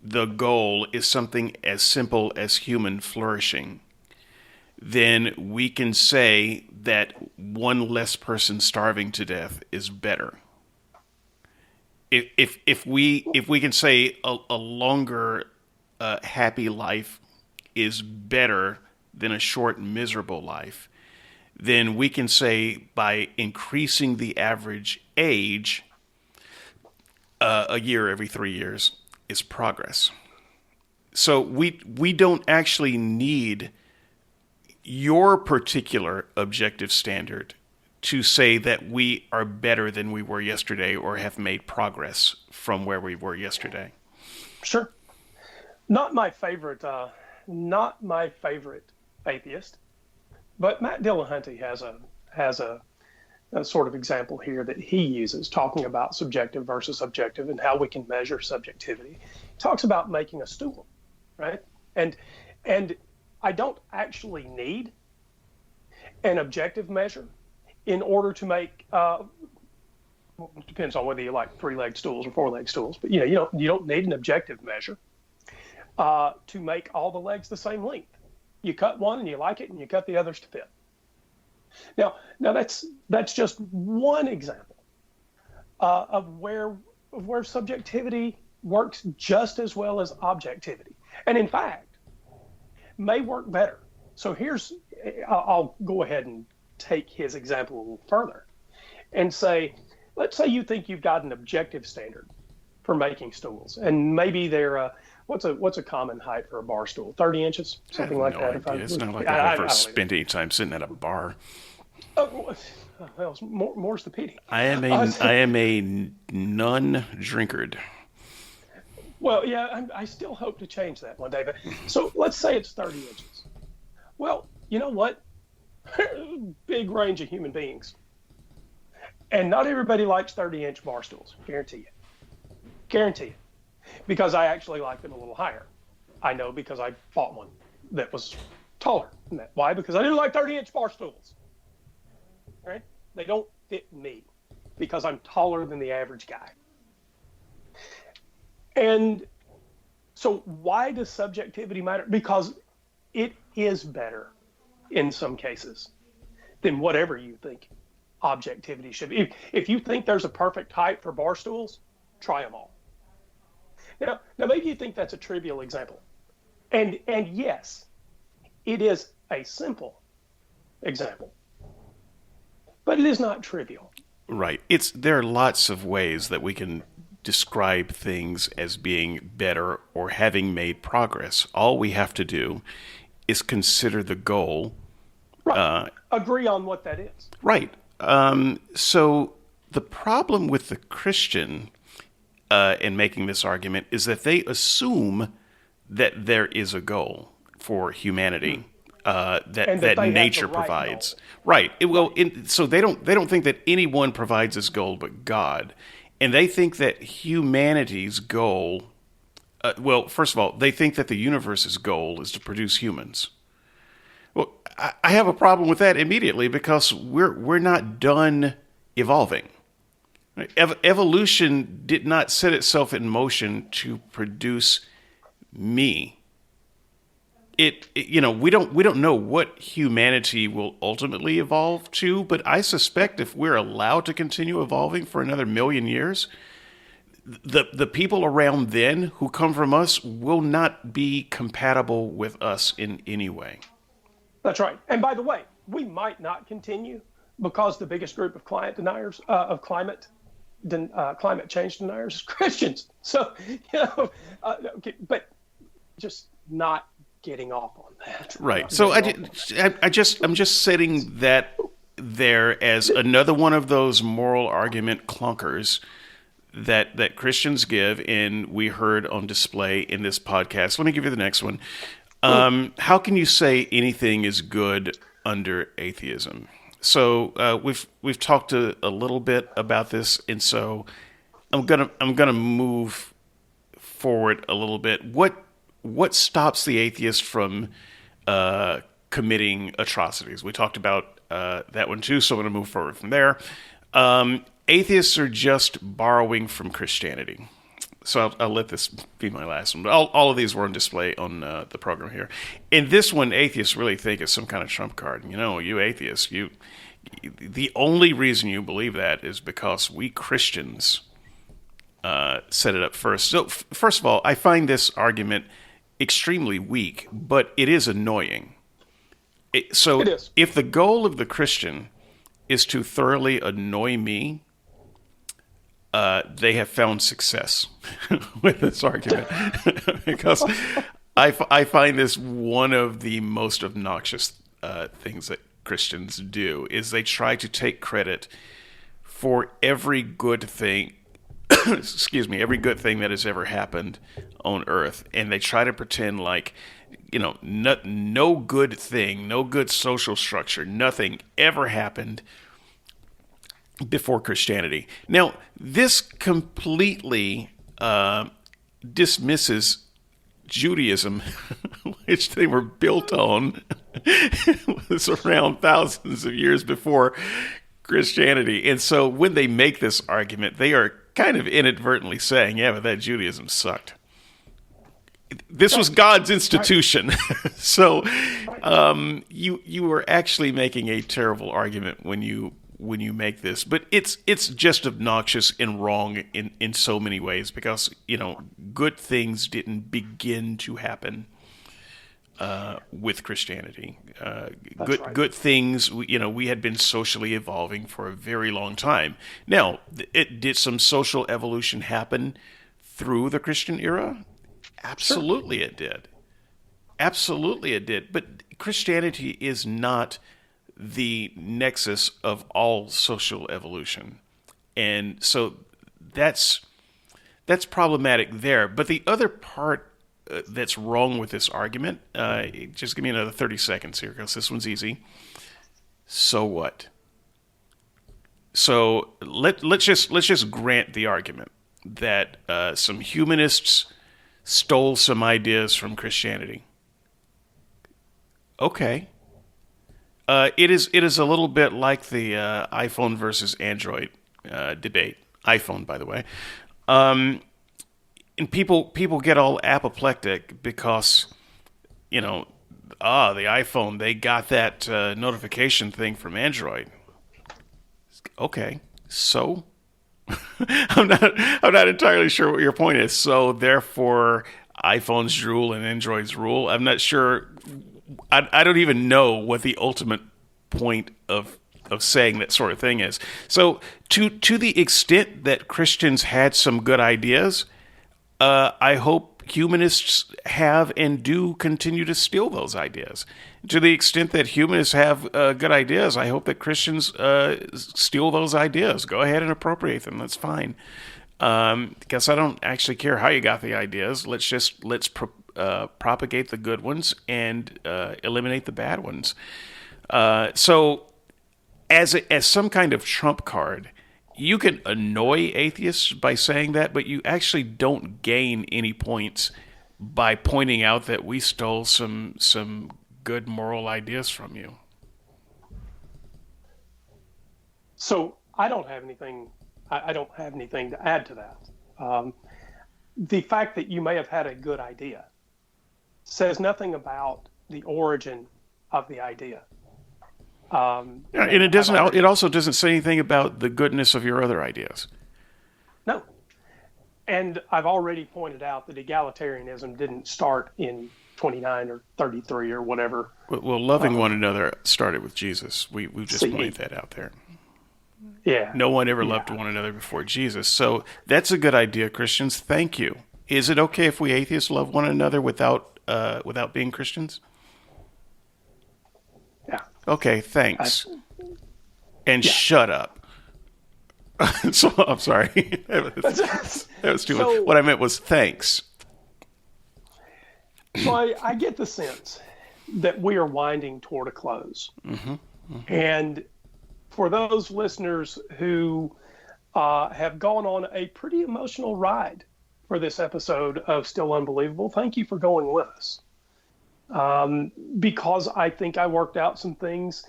the goal is something as simple as human flourishing, then we can say that one less person starving to death is better. If we can say a longer happy life is better than a short miserable life, then we can say by increasing the average age a year every 3 years is progress. So we don't actually need your particular objective standard to say that we are better than we were yesterday or have made progress from where we were yesterday. Sure. Not my favorite atheist, but Matt Dillahunty has sort of example here that he uses, talking about subjective versus objective and how we can measure subjectivity. He talks about making a stool, right? And I don't actually need an objective measure in order to make. It depends on whether you like 3-legged stools or 4-legged stools, but you don't need an objective measure to make all the legs the same length. You cut one and you like it, and you cut the others to fit. Now that's just one example of where subjectivity works just as well as objectivity, and in fact may work better. So I'll go ahead and take his example a little further and say, let's say you think you've got an objective standard for making stools, and maybe they're what's a common height for a bar stool? 30 inches, something like that. It's not like I've ever spent any time sitting at a bar. Oh, well, more's the pity. I am a non-drinker. Well, yeah, I still hope to change that one day. But so let's say it's 30 inches. Well, you know what? Big range of human beings. And not everybody likes 30-inch bar stools. Guarantee it. Because I actually like them a little higher. I know because I bought one that was taller than that. Why? Because I didn't like 30-inch bar stools. Right? They don't fit me because I'm taller than the average guy. And so why does subjectivity matter? Because it is better in some cases than whatever you think objectivity should be. If you think there's a perfect height for bar stools, try them all. Now maybe you think that's a trivial example. And yes, it is a simple example. But it is not trivial. Right. There are lots of ways that we can describe things as being better or having made progress. All we have to do is consider the goal. Right. Agree on what that is. Right. So the problem with the Christian in making this argument is that they assume that there is a goal for humanity. That nature provides, right? So they don't think that anyone provides this goal but God, and they think that humanity's goal. First of all, they think that the universe's goal is to produce humans. Well, I have a problem with that immediately because we're not done evolving. Evolution did not set itself in motion to produce me. We don't know what humanity will ultimately evolve to, but I suspect if we're allowed to continue evolving for another million years, the people around then who come from us will not be compatible with us in any way. That's right. And by the way, we might not continue because the biggest group of climate change deniers is Christians. So, but just not getting off on that. Right. So I'm just setting that there as another one of those moral argument clunkers that Christians give, and we heard on display in this podcast. Let me give you the next one. How can you say anything is good under atheism? So we've talked a little bit about this, and so I'm gonna move forward a little bit. What stops the atheist from committing atrocities? We talked about that one too, so I'm going to move forward from there. Atheists are just borrowing from Christianity. So I'll let this be my last one. All of these were on display on the program here. And this one, atheists really think is some kind of trump card. You atheists, the only reason you believe that is because we Christians set it up first. So first of all, I find this argument extremely weak, but it is annoying. It is. If the goal of the Christian is to thoroughly annoy me, they have found success with this argument because I find this one of the most obnoxious things that Christians do is they try to take credit for every good thing every good thing that has ever happened on earth, and they try to pretend like no good thing, no good social structure, nothing ever happened before Christianity. Now, this completely dismisses Judaism, which they were built on, was around thousands of years before Christianity. And so when they make this argument, they are kind of inadvertently saying, yeah, but that Judaism sucked. This was God's institution. So you were actually making a terrible argument when you make this, but it's just obnoxious and wrong in so many ways, because good things didn't begin to happen with Christianity. Good things, we had been socially evolving for a very long time. Now, did some social evolution happen through the Christian era? Absolutely, sure. It did. Absolutely, it did. But Christianity is not the nexus of all social evolution, and so that's problematic there. But the other part that's wrong with this argument, just give me another 30 seconds here, because this one's easy. So what? So let's just grant the argument that some humanists stole some ideas from Christianity. Okay. It is a little bit like the iPhone versus Android debate. iPhone, by the way. And people get all apoplectic because, the iPhone, they got that notification thing from Android. Okay, so I'm not entirely sure what your point is. So therefore, iPhones rule and Androids rule. I'm not sure. I don't even know what the ultimate point of saying that sort of thing is. So to the extent that Christians had some good ideas, I hope humanists have and do continue to steal those ideas. To the extent that humanists have good ideas, I hope that Christians steal those ideas. Go ahead and appropriate them. That's fine. Because I don't actually care how you got the ideas. Let's propagate the good ones and eliminate the bad ones. So as some kind of trump card, you can annoy atheists by saying that, but you actually don't gain any points by pointing out that we stole some good moral ideas from you. So I don't have anything. I don't have anything to add to that. The fact that you may have had a good idea says nothing about the origin of the idea. And it doesn't. It also doesn't say anything about the goodness of your other ideas. No. And I've already pointed out that egalitarianism didn't start in 29 or 33 or whatever. Well, loving one another started with Jesus. We've just pointed that out there. Yeah. No one ever loved one another before Jesus. So that's a good idea, Christians. Thank you. Is it okay if we atheists love one another without being Christians? Yeah. Okay, thanks. Shut up. So I'm sorry. that was too much. What I meant was thanks. So I get the sense that we are winding toward a close. Mm-hmm. Mm-hmm. And for those listeners who have gone on a pretty emotional ride for this episode of Still Unbelievable, thank you for going with us. Because I think I worked out some things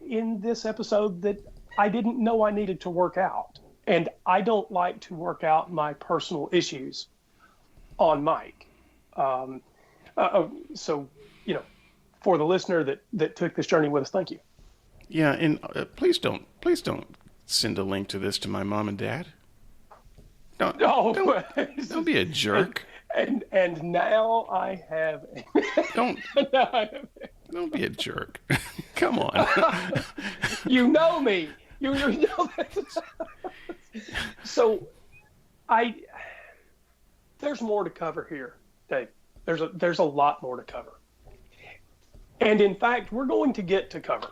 in this episode that I didn't know I needed to work out. And I don't like to work out my personal issues on mic. So, for the listener that took this journey with us, thank you. Yeah, and please don't send a link to this to my mom and dad. Don't be a jerk. And now I have. Don't be a jerk. Come on. You know me. You know that. So, there's more to cover here, Dave. There's a lot more to cover. And in fact, we're going to get to cover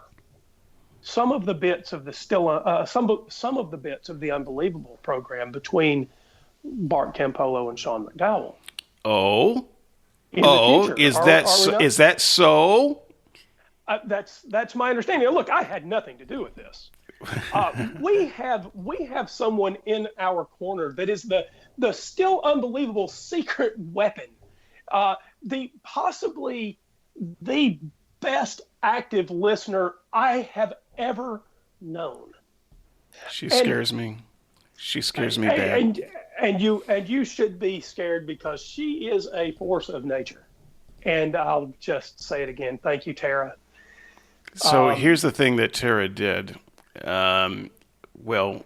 some of the bits of the some of the bits of the Unbelievable program between Bart Campolo and Sean McDowell. Is that so? That's my understanding. Look, I had nothing to do with this. We have someone in our corner that is the still unbelievable secret weapon, the possibly the best active listener I have ever known. She And scares me. She scares me bad. and you should be scared because she is a force of nature. And I'll just say it again. Thank you, Tara. So here's the thing that Tara did. Well,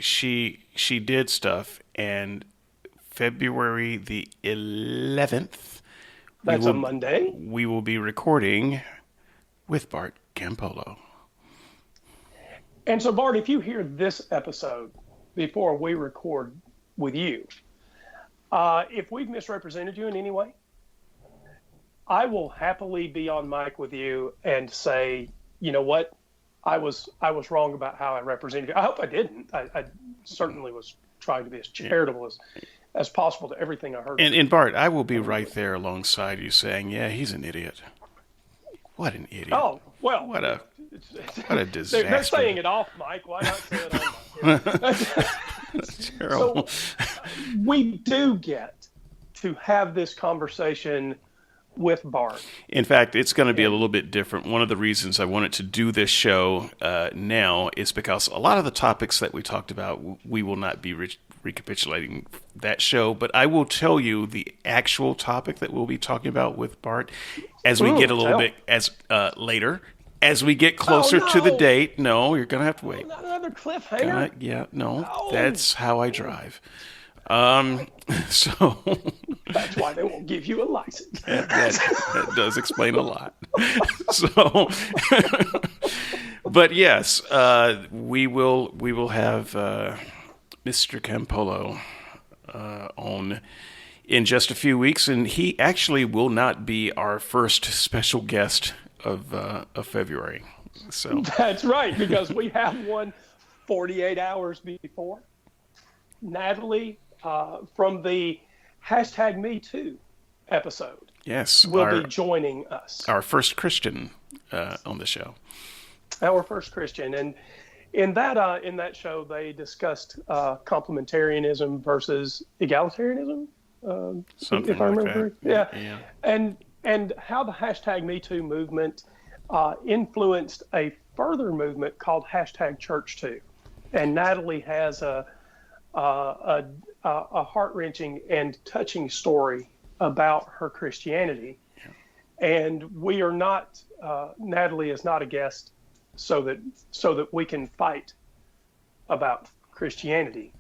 she did stuff, and February the 11th, That's a Monday. we will be recording with Bart Campolo. And so, Bart, if you hear this episode before we record with you, if we've misrepresented you in any way, I will happily be on mic with you and say, you know what, I was wrong about how I represented you. I hope I didn't. I certainly was trying to be as charitable as possible to everything I heard. And Bart, I will be right there alongside you saying, yeah, he's an idiot. What an idiot. Oh, well. What a disaster. They're saying it off, Mike. Why not say it on mic? That's terrible. So we do get to have this conversation with Bart. In fact, it's going to be a little bit different. One of the reasons I wanted to do this show now is because a lot of the topics that we talked about, we will not be recapitulating that show, but I will tell you the actual topic that we'll be talking about with Bart as we get a little bit later. As we get closer to the date. No, you're going to have to wait. Not another cliffhanger. That's how I drive. So that's why they won't give you a license. that does explain a lot. So, but yes, we will have Mr. Campolo on in just a few weeks, and he actually will not be our first special guest of February. So that's right, because we have one 48 hours before. Natalie from the #MeToo episode. Yes, will be joining us. Our first Christian on the show. Our first Christian, and in that show they discussed complementarianism versus egalitarianism. Something if I remember, yeah. And how the #MeToo movement influenced a further movement called #ChurchToo. And Natalie has a heart-wrenching and touching story about her Christianity. Yeah. And we are not, Natalie is not a guest so that we can fight about Christianity.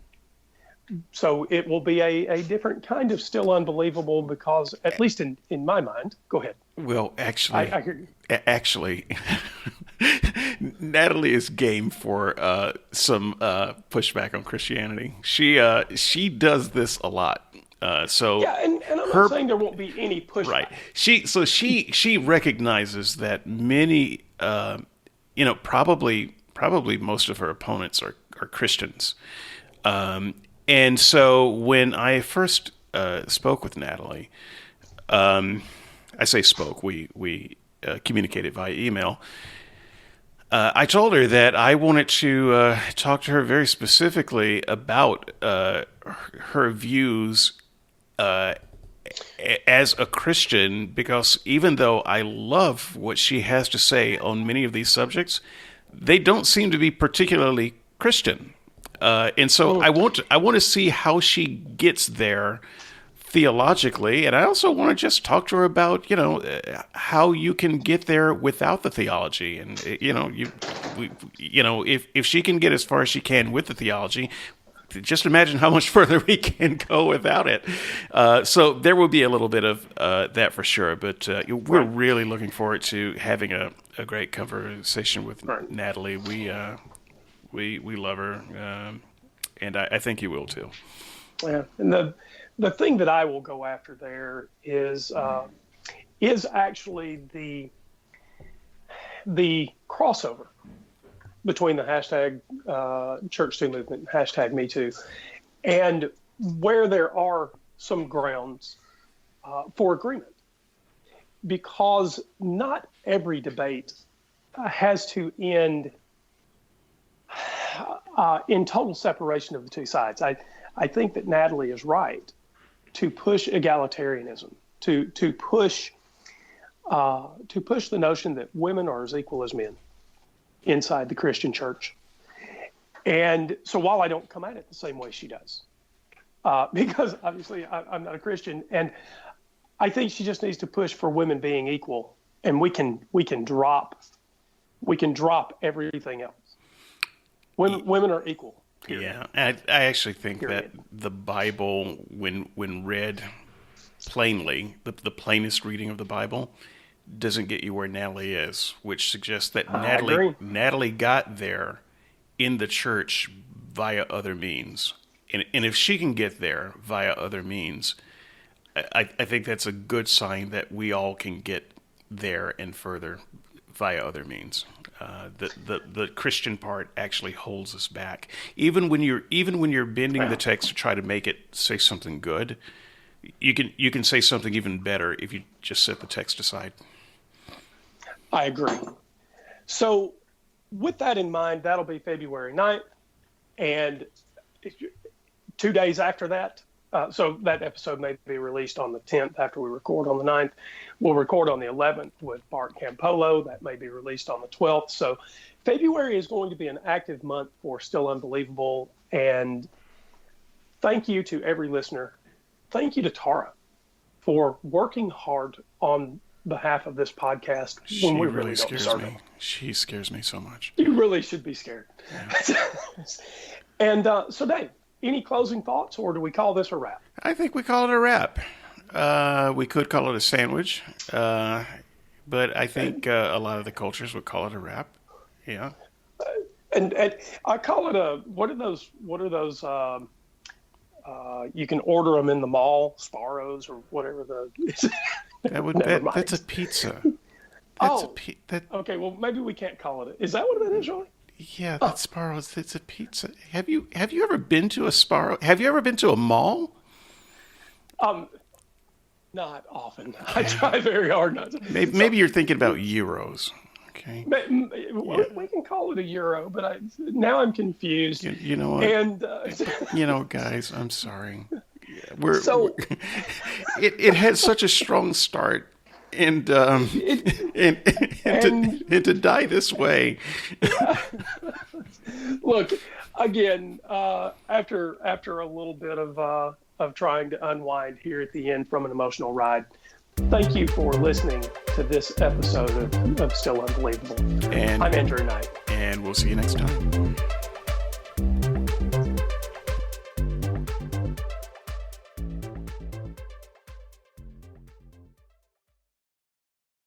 So it will be a different kind of still unbelievable, because at least in my mind, go ahead. Well, actually, I hear you. Actually, Natalie is game for some pushback on Christianity. She does this a lot. So yeah, and I'm not saying there won't be any pushback. Right. She recognizes that many, probably most of her opponents are Christians. And so when I first spoke with Natalie, I say spoke, we communicated via email. I told her that I wanted to talk to her very specifically about her views as a Christian, because even though I love what she has to say on many of these subjects, they don't seem to be particularly Christian. And so I want to see how she gets there theologically, and I also want to just talk to her about how you can get there without the theology, and if she can get as far as she can with the theology, just imagine how much further we can go without it. So there will be a little bit of that for sure, but we're really looking forward to having a great conversation with Natalie. We love her, and I think you will too. Yeah, and the thing that I will go after there is actually the crossover between the #ChurchToo movement and #MeToo, and where there are some grounds for agreement, because not every debate has to end in total separation of the two sides. I think that Natalie is right to push egalitarianism, to push the notion that women are as equal as men inside the Christian church. And so while I don't come at it the same way she does, because obviously I'm not a Christian, and I think she just needs to push for women being equal, and we can drop everything else. Women are equal. Period. Yeah, I actually think Period. that the Bible, when read plainly, the plainest reading of the Bible, doesn't get you where Natalie is, which suggests that Natalie got there in the church via other means. And if she can get there via other means, I think that's a good sign that we all can get there and further via other means. The Christian part actually holds us back. Even when you're bending the text to try to make it say something good, you can say something even better if you just set the text aside. I agree. So with that in mind, that'll be February 9th. And 2 days after that, so that episode may be released on the 10th after we record on the 9th. We'll record on the 11th with Bart Campolo. That may be released on the 12th. So February is going to be an active month for Still Unbelievable. And thank you to every listener. Thank you to Tara for working hard on behalf of this podcast when we really don't deserve it. She scares me so much. You really should be scared. Yeah. And so, Dave, any closing thoughts, or do we call this a wrap? I think we call it a wrap. We could call it a sandwich, but I think a lot of the cultures would call it a wrap. Yeah. And I call it a, what are those, you can order them in the mall, Sparrows or whatever that's a pizza. Okay, well, maybe we can't call it. Is that what that is, Joey? Yeah, that's Sparrows. It's a pizza. Have you ever been to a Sparrow? Have you ever been to a mall? Not often. I try very hard not to. Maybe you're thinking about euros. Okay. We can call it a euro, but now I'm confused. You know what? And guys, I'm sorry. It had such a strong start, and to die this way. Look, again, after a little bit of trying to unwind here at the end from an emotional ride, thank you for listening to this episode of Still Unbelievable. And I'm Andrew Knight. And we'll see you next time.